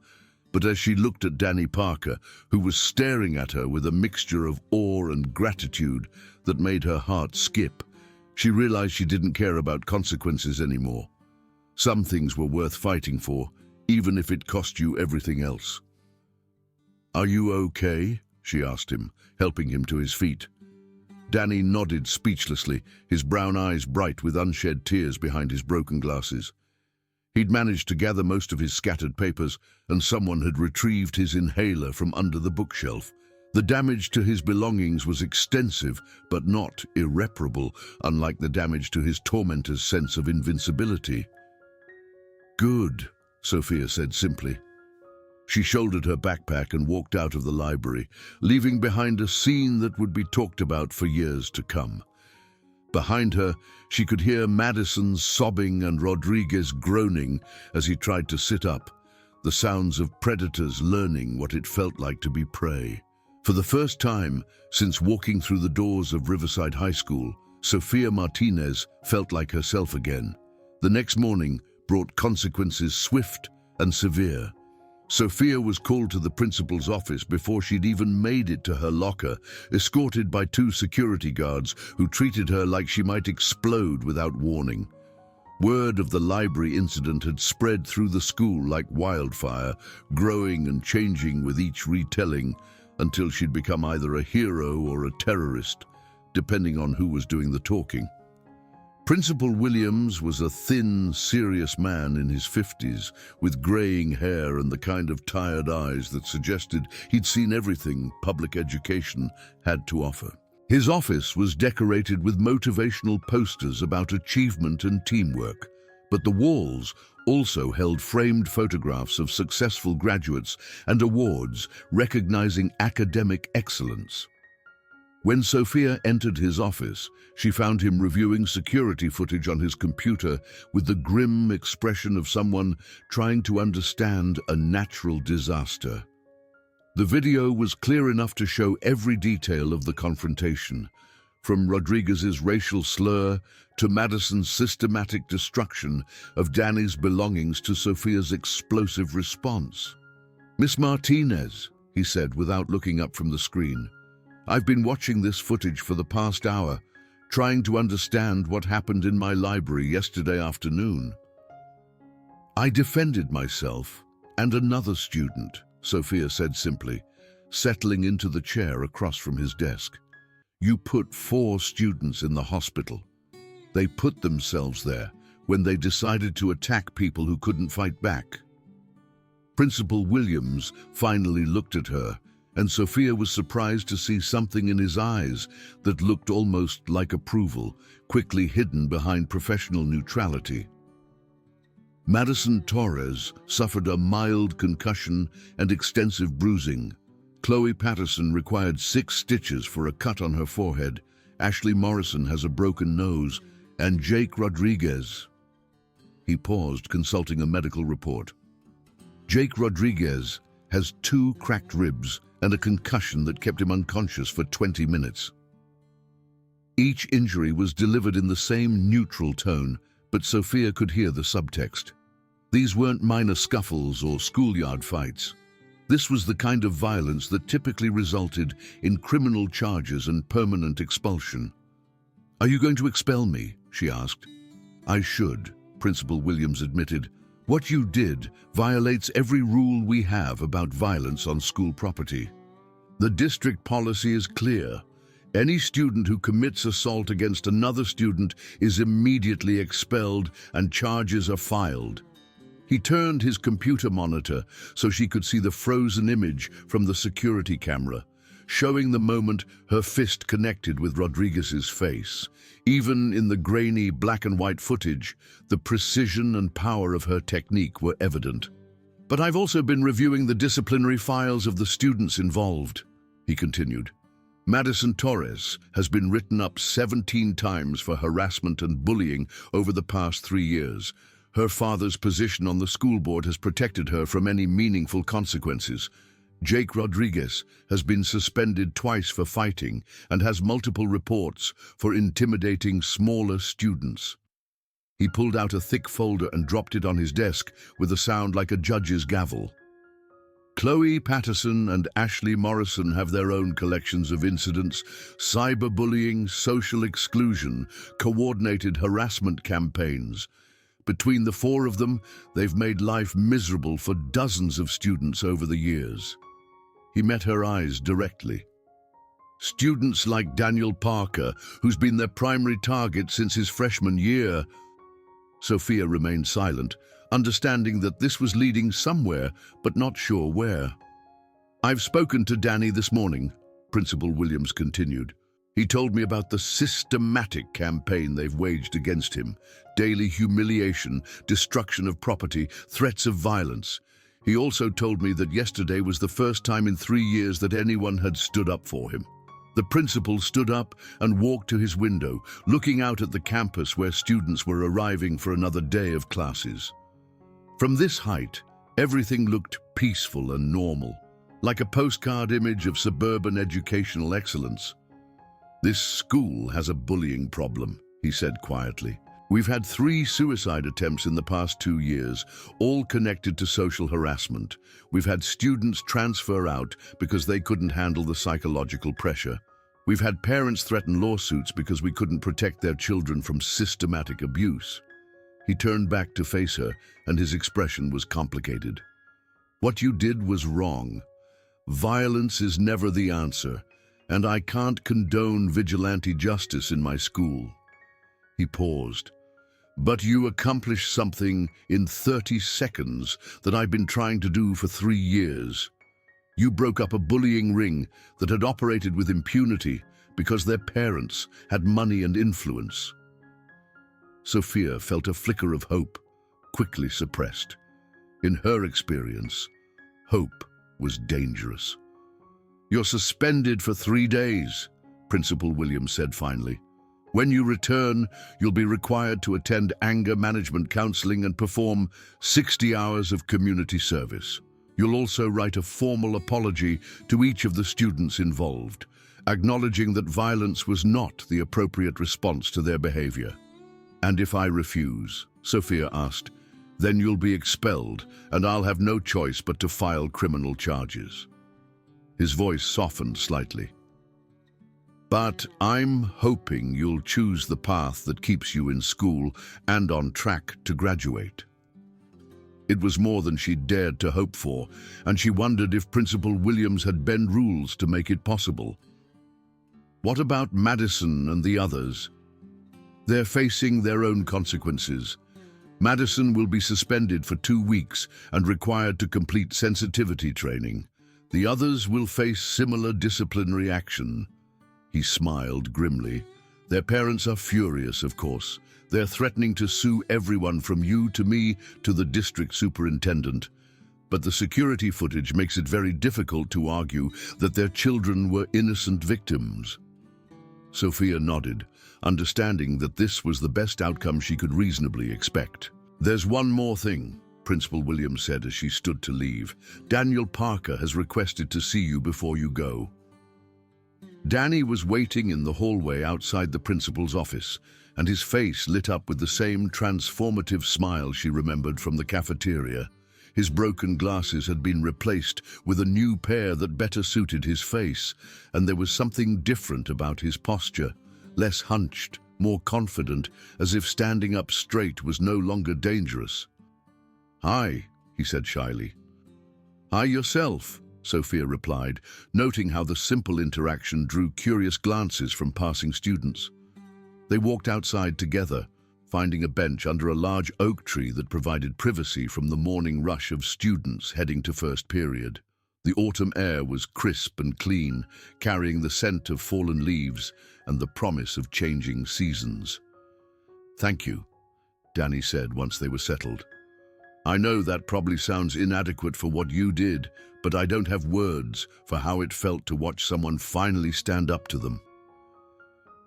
But as she looked at Danny Parker, who was staring at her with a mixture of awe and gratitude that made her heart skip, she realized she didn't care about consequences anymore. Some things were worth fighting for, even if it cost you everything else. "Are you okay?" she asked him, helping him to his feet. Danny nodded speechlessly, his brown eyes bright with unshed tears behind his broken glasses. He'd managed to gather most of his scattered papers, and someone had retrieved his inhaler from under the bookshelf. The damage to his belongings was extensive, but not irreparable, unlike the damage to his tormentor's sense of invincibility. "Good," Sophia said simply. She shouldered her backpack and walked out of the library, leaving behind a scene that would be talked about for years to come. Behind her, she could hear Madison sobbing and Rodriguez groaning as he tried to sit up, the sounds of predators learning what it felt like to be prey. For the first time since walking through the doors of Riverside High School, Sophia Martinez felt like herself again. The next morning brought consequences swift and severe. Sophia was called to the principal's office before she'd even made it to her locker, escorted by 2 security guards who treated her like she might explode without warning. Word of the library incident had spread through the school like wildfire, growing and changing with each retelling, until she'd become either a hero or a terrorist, depending on who was doing the talking. Principal Williams was a thin, serious man in his 50s, with graying hair and the kind of tired eyes that suggested he'd seen everything public education had to offer. His office was decorated with motivational posters about achievement and teamwork, but the walls also held framed photographs of successful graduates and awards recognizing academic excellence. When Sophia entered his office, she found him reviewing security footage on his computer with the grim expression of someone trying to understand a natural disaster. The video was clear enough to show every detail of the confrontation, from Rodriguez's racial slur to Madison's systematic destruction of Danny's belongings to Sophia's explosive response. "Miss Martinez," he said without looking up from the screen, "I've been watching this footage for the past hour, trying to understand what happened in my library yesterday afternoon." "I defended myself and another student," Sophia said simply, settling into the chair across from his desk. "You put 4 students in the hospital. They put themselves there when they decided to attack people who couldn't fight back." Principal Williams finally looked at her, and Sophia was surprised to see something in his eyes that looked almost like approval, quickly hidden behind professional neutrality. Madison Torres suffered a mild concussion and extensive bruising. Chloe Patterson required 6 stitches for a cut on her forehead. Ashley Morrison has a broken nose, and Jake Rodriguez. He paused, consulting a medical report. Jake Rodriguez has 2 cracked ribs and a concussion that kept him unconscious for 20 minutes. Each injury was delivered in the same neutral tone, but Sophia could hear the subtext. These weren't minor scuffles or schoolyard fights. This was the kind of violence that typically resulted in criminal charges and permanent expulsion. "Are you going to expel me?" she asked. "I should," Principal Williams admitted. "What you did violates every rule we have about violence on school property. The district policy is clear. Any student who commits assault against another student is immediately expelled and charges are filed." He turned his computer monitor so she could see the frozen image from the security camera, showing the moment her fist connected with Rodriguez's face. Even in the grainy black and white footage, the precision and power of her technique were evident. "But I've also been reviewing the disciplinary files of the students involved," he continued. "Madison Torres has been written up 17 times for harassment and bullying over the past 3 years. Her father's position on the school board has protected her from any meaningful consequences. Jake Rodriguez has been suspended twice for fighting and has multiple reports for intimidating smaller students. He pulled out a thick folder and dropped it on his desk with a sound like a judge's gavel. Chloe Patterson and Ashley Morrison have their own collections of incidents: cyberbullying, social exclusion, coordinated harassment campaigns. Between the four of them, they've made life miserable for dozens of students over the years. He met her eyes directly. Students like Daniel Parker, who's been their primary target since his freshman year. Sophia remained silent, understanding that this was leading somewhere, but not sure where. "I've spoken to Danny this morning," Principal Williams continued. "He told me about the systematic campaign they've waged against him. Daily humiliation, destruction of property, threats of violence. He also told me that yesterday was the first time in 3 years that anyone had stood up for him." The principal stood up and walked to his window, looking out at the campus where students were arriving for another day of classes. From this height, everything looked peaceful and normal, like a postcard image of suburban educational excellence. "This school has a bullying problem," he said quietly. "We've had 3 suicide attempts in the past 2 years, all connected to social harassment. We've had students transfer out because they couldn't handle the psychological pressure. We've had parents threaten lawsuits because we couldn't protect their children from systematic abuse." He turned back to face her, and his expression was complicated. "What you did was wrong. Violence is never the answer, and I can't condone vigilante justice in my school." He paused. "But you accomplished something in 30 seconds that I've been trying to do for 3 years. You broke up a bullying ring that had operated with impunity because their parents had money and influence." Sophia felt a flicker of hope, quickly suppressed. In her experience, hope was dangerous. "You're suspended for 3 days," Principal Williams said finally. "When you return, you'll be required to attend anger management counseling and perform 60 hours of community service. You'll also write a formal apology to each of the students involved, acknowledging that violence was not the appropriate response to their behavior." "And if I refuse," Sophia asked, "then you'll be expelled, and I'll have no choice but to file criminal charges." His voice softened slightly. "But I'm hoping you'll choose the path that keeps you in school and on track to graduate." It was more than she'd dared to hope for, and she wondered if Principal Williams had bent rules to make it possible. What about Madison and the others? They're facing their own consequences. Madison will be suspended for 2 weeks and required to complete sensitivity training. The others will face similar disciplinary action. He smiled grimly. Their parents are furious, of course. They're threatening to sue everyone from you to me to the district superintendent. But the security footage makes it very difficult to argue that their children were innocent victims. Sophia nodded, understanding that this was the best outcome she could reasonably expect. "There's one more thing," Principal Williams said as she stood to leave. "Daniel Parker has requested to see you before you go." Danny was waiting in the hallway outside the principal's office, and his face lit up with the same transformative smile she remembered from the cafeteria. His broken glasses had been replaced with a new pair that better suited his face, and there was something different about his posture, less hunched, more confident, as if standing up straight was no longer dangerous. "Hi," he said shyly. "Hi yourself," Sophia replied, noting how the simple interaction drew curious glances from passing students. They walked outside together, finding a bench under a large oak tree that provided privacy from the morning rush of students heading to first period. The autumn air was crisp and clean, carrying the scent of fallen leaves and the promise of changing seasons. "Thank you," Danny said once they were settled. "I know that probably sounds inadequate for what you did, but I don't have words for how it felt to watch someone finally stand up to them."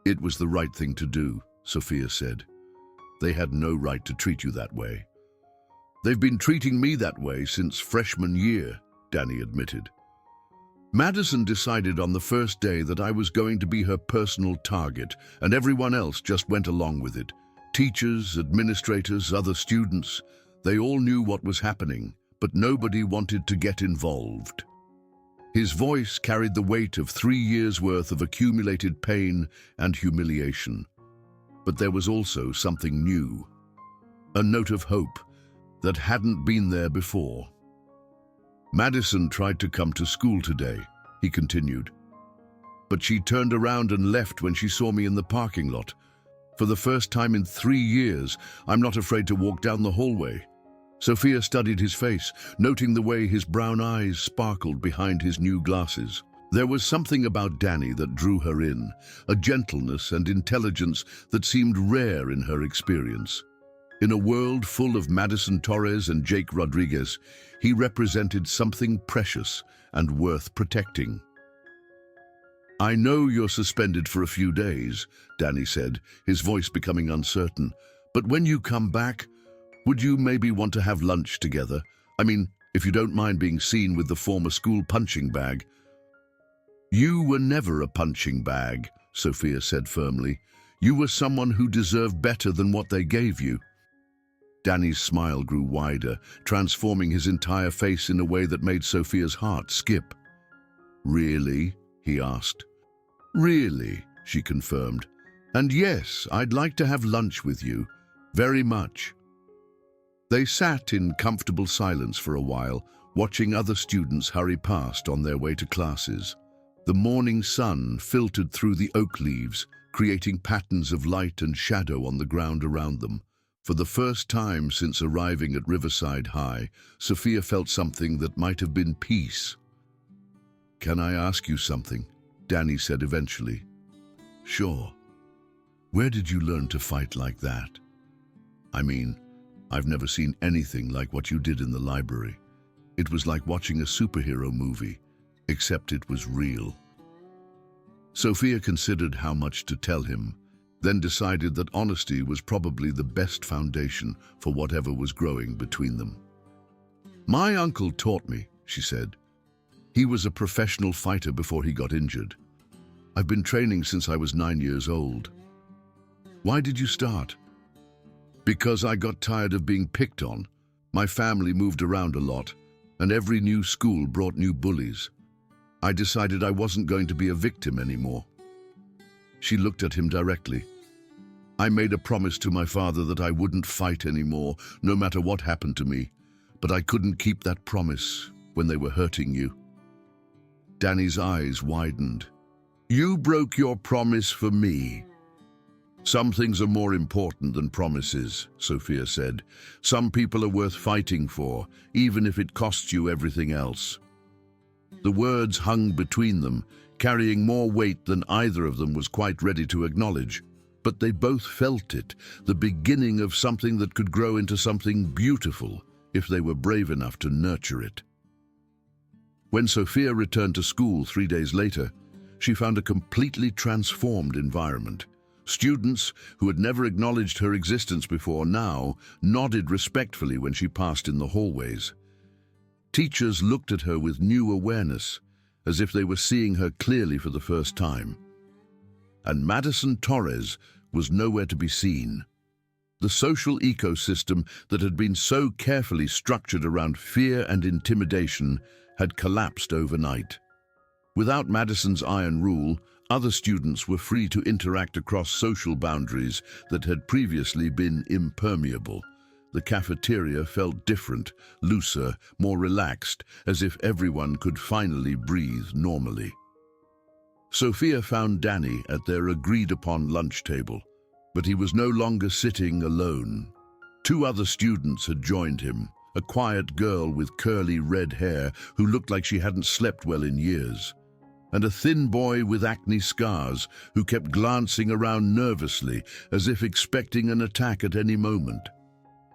"It was the right thing to do," Sophia said. "They had no right to treat you that way." "They've been treating me that way since freshman year," Danny admitted. Madison decided on the first day that I was going to be her personal target, and everyone else just went along with it. Teachers, administrators, other students, they all knew what was happening, but nobody wanted to get involved. His voice carried the weight of 3 years' worth of accumulated pain and humiliation. But there was also something new, a note of hope that hadn't been there before. Madison tried to come to school today, he continued. But she turned around and left when she saw me in the parking lot. For the first time in 3 years, I'm not afraid to walk down the hallway. Sophia studied his face, noting the way his brown eyes sparkled behind his new glasses. There was something about Danny that drew her in, a gentleness and intelligence that seemed rare in her experience. In a world full of Madison Torres and Jake Rodriguez, he represented something precious and worth protecting. "I know you're suspended for a few days," Danny said, his voice becoming uncertain. "But when you come back, would you maybe want to have lunch together? I mean, if you don't mind being seen with the former school punching bag." "You were never a punching bag," Sophia said firmly. "You were someone who deserved better than what they gave you." Danny's smile grew wider, transforming his entire face in a way that made Sophia's heart skip. "Really?" he asked. "Really," she confirmed. "And yes, I'd like to have lunch with you. Very much." They sat in comfortable silence for a while, watching other students hurry past on their way to classes. The morning sun filtered through the oak leaves, creating patterns of light and shadow on the ground around them. For the first time since arriving at Riverside High, Sophia felt something that might have been peace. "Can I ask you something?" Danny said eventually. "Sure. Where did you learn to fight like that? I mean, I've never seen anything like what you did in the library. It was like watching a superhero movie, except it was real." Sophia considered how much to tell him, then decided that honesty was probably the best foundation for whatever was growing between them. "My uncle taught me," she said. "He was a professional fighter before he got injured. I've been training since I was 9 years old." "Why did you start?" "Because I got tired of being picked on. My family moved around a lot, and every new school brought new bullies. I decided I wasn't going to be a victim anymore." She looked at him directly. "I made a promise to my father that I wouldn't fight anymore, no matter what happened to me, but I couldn't keep that promise when they were hurting you." Danny's eyes widened. "You broke your promise for me." "Some things are more important than promises," Sophia said. "Some people are worth fighting for, even if it costs you everything else." The words hung between them, carrying more weight than either of them was quite ready to acknowledge. But they both felt it, the beginning of something that could grow into something beautiful if they were brave enough to nurture it. When Sophia returned to school 3 days later, she found a completely transformed environment. Students who had never acknowledged her existence before now nodded respectfully when she passed in the hallways. Teachers looked at her with new awareness, as if they were seeing her clearly for the first time. And Madison Torres was nowhere to be seen. The social ecosystem that had been so carefully structured around fear and intimidation had collapsed overnight. Without Madison's iron rule, other students were free to interact across social boundaries that had previously been impermeable. The cafeteria felt different, looser, more relaxed, as if everyone could finally breathe normally. Sophia found Danny at their agreed-upon lunch table, but he was no longer sitting alone. 2 other students had joined him, a quiet girl with curly red hair who looked like she hadn't slept well in years, and a thin boy with acne scars who kept glancing around nervously as if expecting an attack at any moment.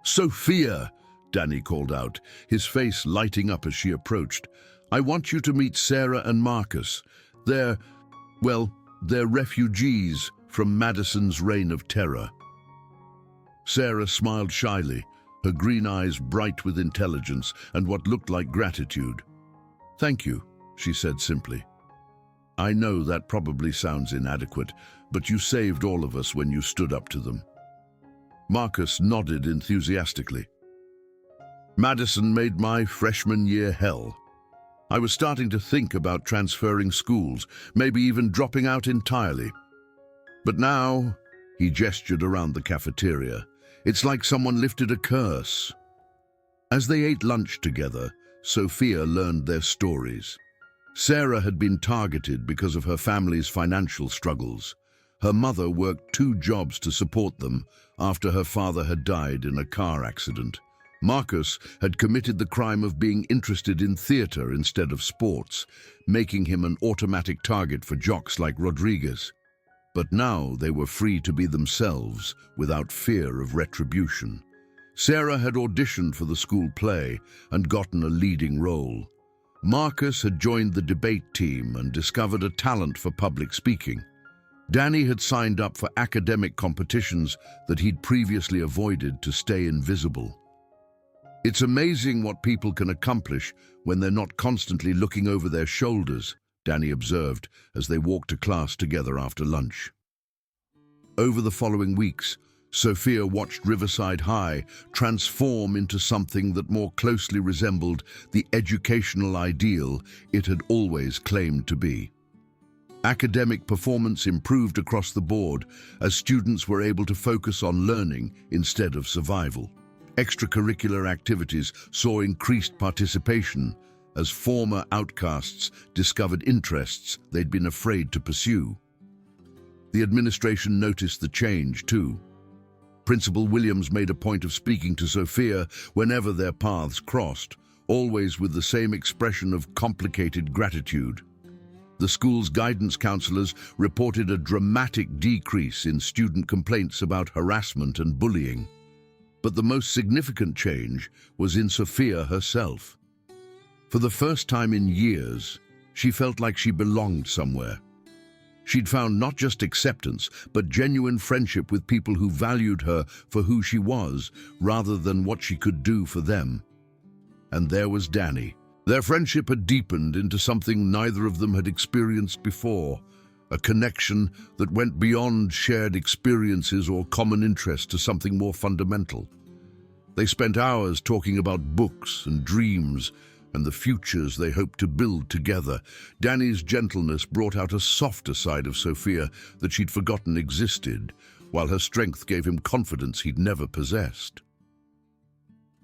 "Sophia!" Danny called out, his face lighting up as she approached. "I want you to meet Sarah and Marcus. They're refugees from Madison's reign of terror." Sarah smiled shyly, her green eyes bright with intelligence and what looked like gratitude. "Thank you," she said simply. "I know that probably sounds inadequate, but you saved all of us when you stood up to them." Marcus nodded enthusiastically. "Madison made my freshman year hell. I was starting to think about transferring schools, maybe even dropping out entirely. But now," he gestured around the cafeteria, "it's like someone lifted a curse." As they ate lunch together, Sophia learned their stories. Sarah had been targeted because of her family's financial struggles. Her mother worked 2 jobs to support them after her father had died in a car accident. Marcus had committed the crime of being interested in theater instead of sports, making him an automatic target for jocks like Rodriguez. But now they were free to be themselves without fear of retribution. Sarah had auditioned for the school play and gotten a leading role. Marcus had joined the debate team and discovered a talent for public speaking. Danny had signed up for academic competitions that he'd previously avoided to stay invisible. "It's amazing what people can accomplish when they're not constantly looking over their shoulders," Danny observed as they walked to class together after lunch. Over the following weeks, Sophia watched Riverside High transform into something that more closely resembled the educational ideal it had always claimed to be. Academic performance improved across the board as students were able to focus on learning instead of survival. Extracurricular activities saw increased participation as former outcasts discovered interests they'd been afraid to pursue. The administration noticed the change, too. Principal Williams made a point of speaking to Sophia whenever their paths crossed, always with the same expression of complicated gratitude. The school's guidance counselors reported a dramatic decrease in student complaints about harassment and bullying. But the most significant change was in Sophia herself. For the first time in years, she felt like she belonged somewhere. She'd found not just acceptance, but genuine friendship with people who valued her for who she was, rather than what she could do for them. And there was Danny. Their friendship had deepened into something neither of them had experienced before, a connection that went beyond shared experiences or common interest to something more fundamental. They spent hours talking about books and dreams and the futures they hoped to build together. Danny's gentleness brought out a softer side of Sophia that she'd forgotten existed, while her strength gave him confidence he'd never possessed.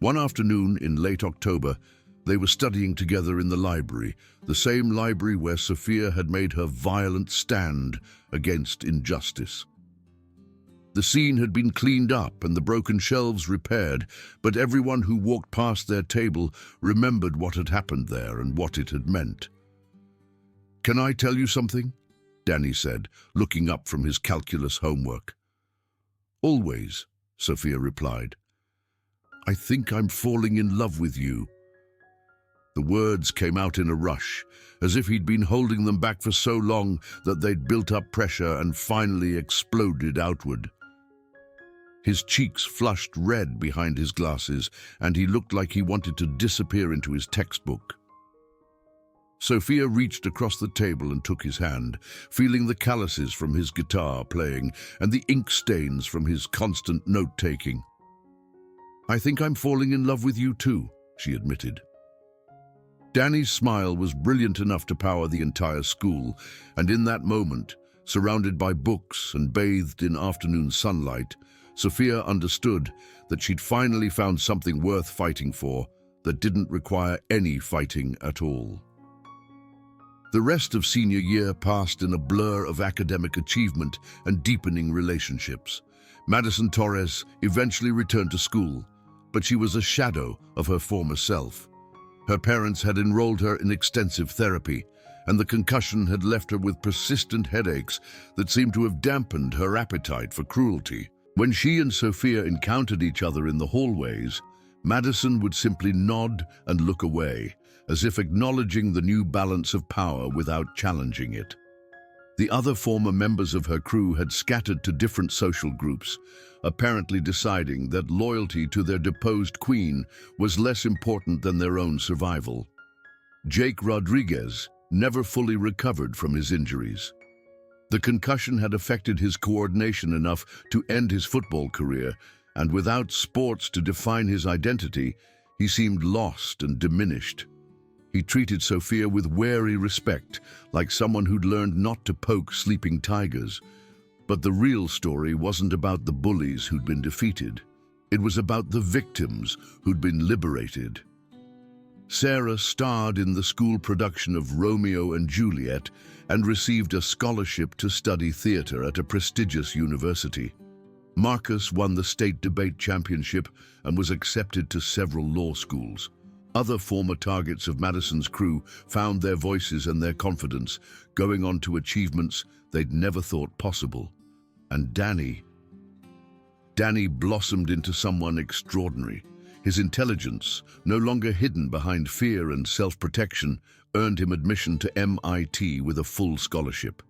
One afternoon in late October, they were studying together in the library, the same library where Sophia had made her violent stand against injustice. The scene had been cleaned up and the broken shelves repaired, but everyone who walked past their table remembered what had happened there and what it had meant. "Can I tell you something?" Danny said, looking up from his calculus homework. "Always," Sophia replied. "I think I'm falling in love with you." The words came out in a rush, as if he'd been holding them back for so long that they'd built up pressure and finally exploded outward. His cheeks flushed red behind his glasses, and he looked like he wanted to disappear into his textbook. Sophia reached across the table and took his hand, feeling the calluses from his guitar playing and the ink stains from his constant note-taking. "I think I'm falling in love with you too," she admitted. Danny's smile was brilliant enough to power the entire school, and in that moment, surrounded by books and bathed in afternoon sunlight, Sophia understood that she'd finally found something worth fighting for that didn't require any fighting at all. The rest of senior year passed in a blur of academic achievement and deepening relationships. Madison Torres eventually returned to school, but she was a shadow of her former self. Her parents had enrolled her in extensive therapy, and the concussion had left her with persistent headaches that seemed to have dampened her appetite for cruelty. When she and Sophia encountered each other in the hallways, Madison would simply nod and look away, as if acknowledging the new balance of power without challenging it. The other former members of her crew had scattered to different social groups, apparently deciding that loyalty to their deposed queen was less important than their own survival. Jake Rodriguez, never fully recovered from his injuries. The concussion had affected his coordination enough to end his football career, and without sports to define his identity, he seemed lost and diminished. He treated Sophia with wary respect, like someone who'd learned not to poke sleeping tigers. But the real story wasn't about the bullies who'd been defeated. It was about the victims who'd been liberated. Sarah starred in the school production of Romeo and Juliet and received a scholarship to study theater at a prestigious university. Marcus won the state debate championship and was accepted to several law schools. Other former targets of Madison's crew found their voices and their confidence, going on to achievements they'd never thought possible. And Danny blossomed into someone extraordinary. His intelligence, no longer hidden behind fear and self-protection, earned him admission to MIT with a full scholarship.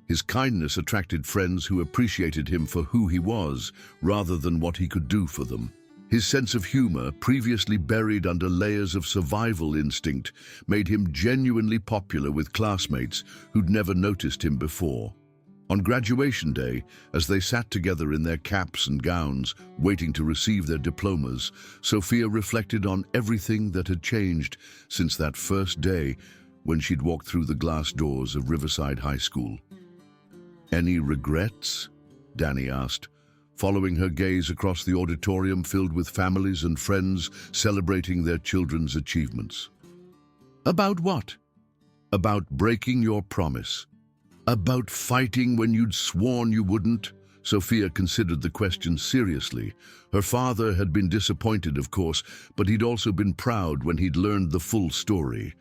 His kindness attracted friends who appreciated him for who he was, rather than what he could do for them. His sense of humor, previously buried under layers of survival instinct, made him genuinely popular with classmates who'd never noticed him before. On graduation day, as they sat together in their caps and gowns, waiting to receive their diplomas, Sophia reflected on everything that had changed since that first day when she'd walked through the glass doors of Riverside High School. "Any regrets?" Danny asked, following her gaze across the auditorium filled with families and friends celebrating their children's achievements. "About what?" "About breaking your promise. About fighting when you'd sworn you wouldn't?" Sophia considered the question seriously. Her father had been disappointed, of course, but he'd also been proud when he'd learned the full story.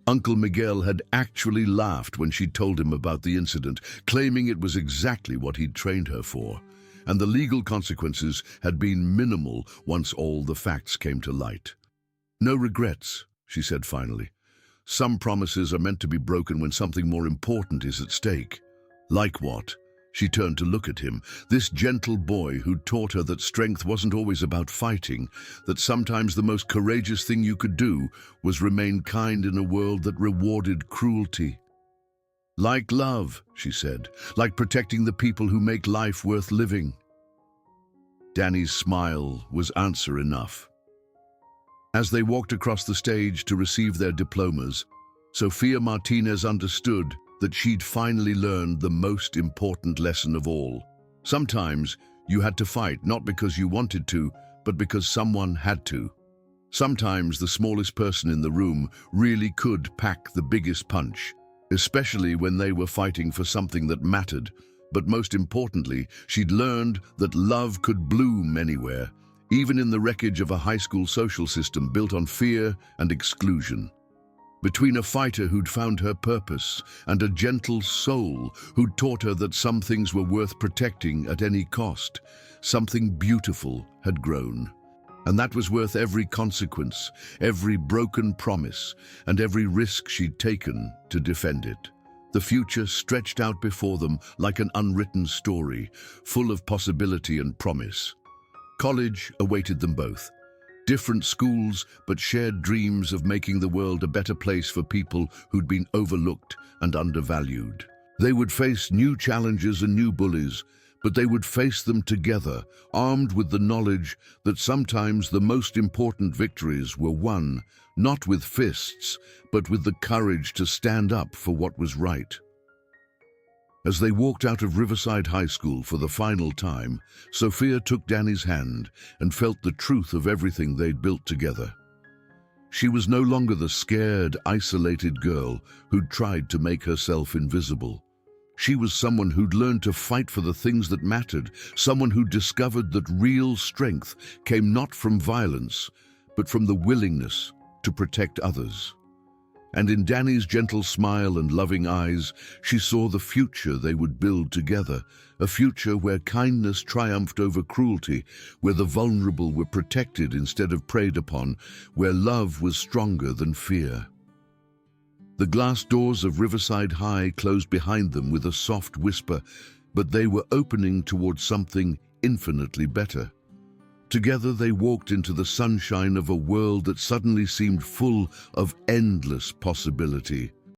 Uncle Miguel had actually laughed when she told him about the incident, claiming it was exactly what he'd trained her for. And the legal consequences had been minimal once all the facts came to light. "No regrets," she said finally. "Some promises are meant to be broken when something more important is at stake." "Like what?" She turned to look at him, this gentle boy who'd taught her that strength wasn't always about fighting, that sometimes the most courageous thing you could do was remain kind in a world that rewarded cruelty. "Like love," she said, "like protecting the people who make life worth living." Danny's smile was answer enough. As they walked across the stage to receive their diplomas, Sophia Martinez understood that she'd finally learned the most important lesson of all. Sometimes you had to fight not because you wanted to, but because someone had to. Sometimes the smallest person in the room really could pack the biggest punch, especially when they were fighting for something that mattered. But most importantly, she'd learned that love could bloom anywhere, even in the wreckage of a high school social system built on fear and exclusion. Between a fighter who'd found her purpose and a gentle soul who'd taught her that some things were worth protecting at any cost, something beautiful had grown. And that was worth every consequence, every broken promise, and every risk she'd taken to defend it. The future stretched out before them like an unwritten story, full of possibility and promise. College awaited them both. Different schools, but shared dreams of making the world a better place for people who'd been overlooked and undervalued. They would face new challenges and new bullies, but they would face them together, armed with the knowledge that sometimes the most important victories were won, not with fists, but with the courage to stand up for what was right. As they walked out of Riverside High School for the final time, Sophia took Danny's hand and felt the truth of everything they'd built together. She was no longer the scared, isolated girl who'd tried to make herself invisible. She was someone who'd learned to fight for the things that mattered, someone who'd discovered that real strength came not from violence, but from the willingness to protect others. And in Danny's gentle smile and loving eyes, she saw the future they would build together, a future where kindness triumphed over cruelty, where the vulnerable were protected instead of preyed upon, where love was stronger than fear. The glass doors of Riverside High closed behind them with a soft whisper, but they were opening towards something infinitely better. Together they walked into the sunshine of a world that suddenly seemed full of endless possibility.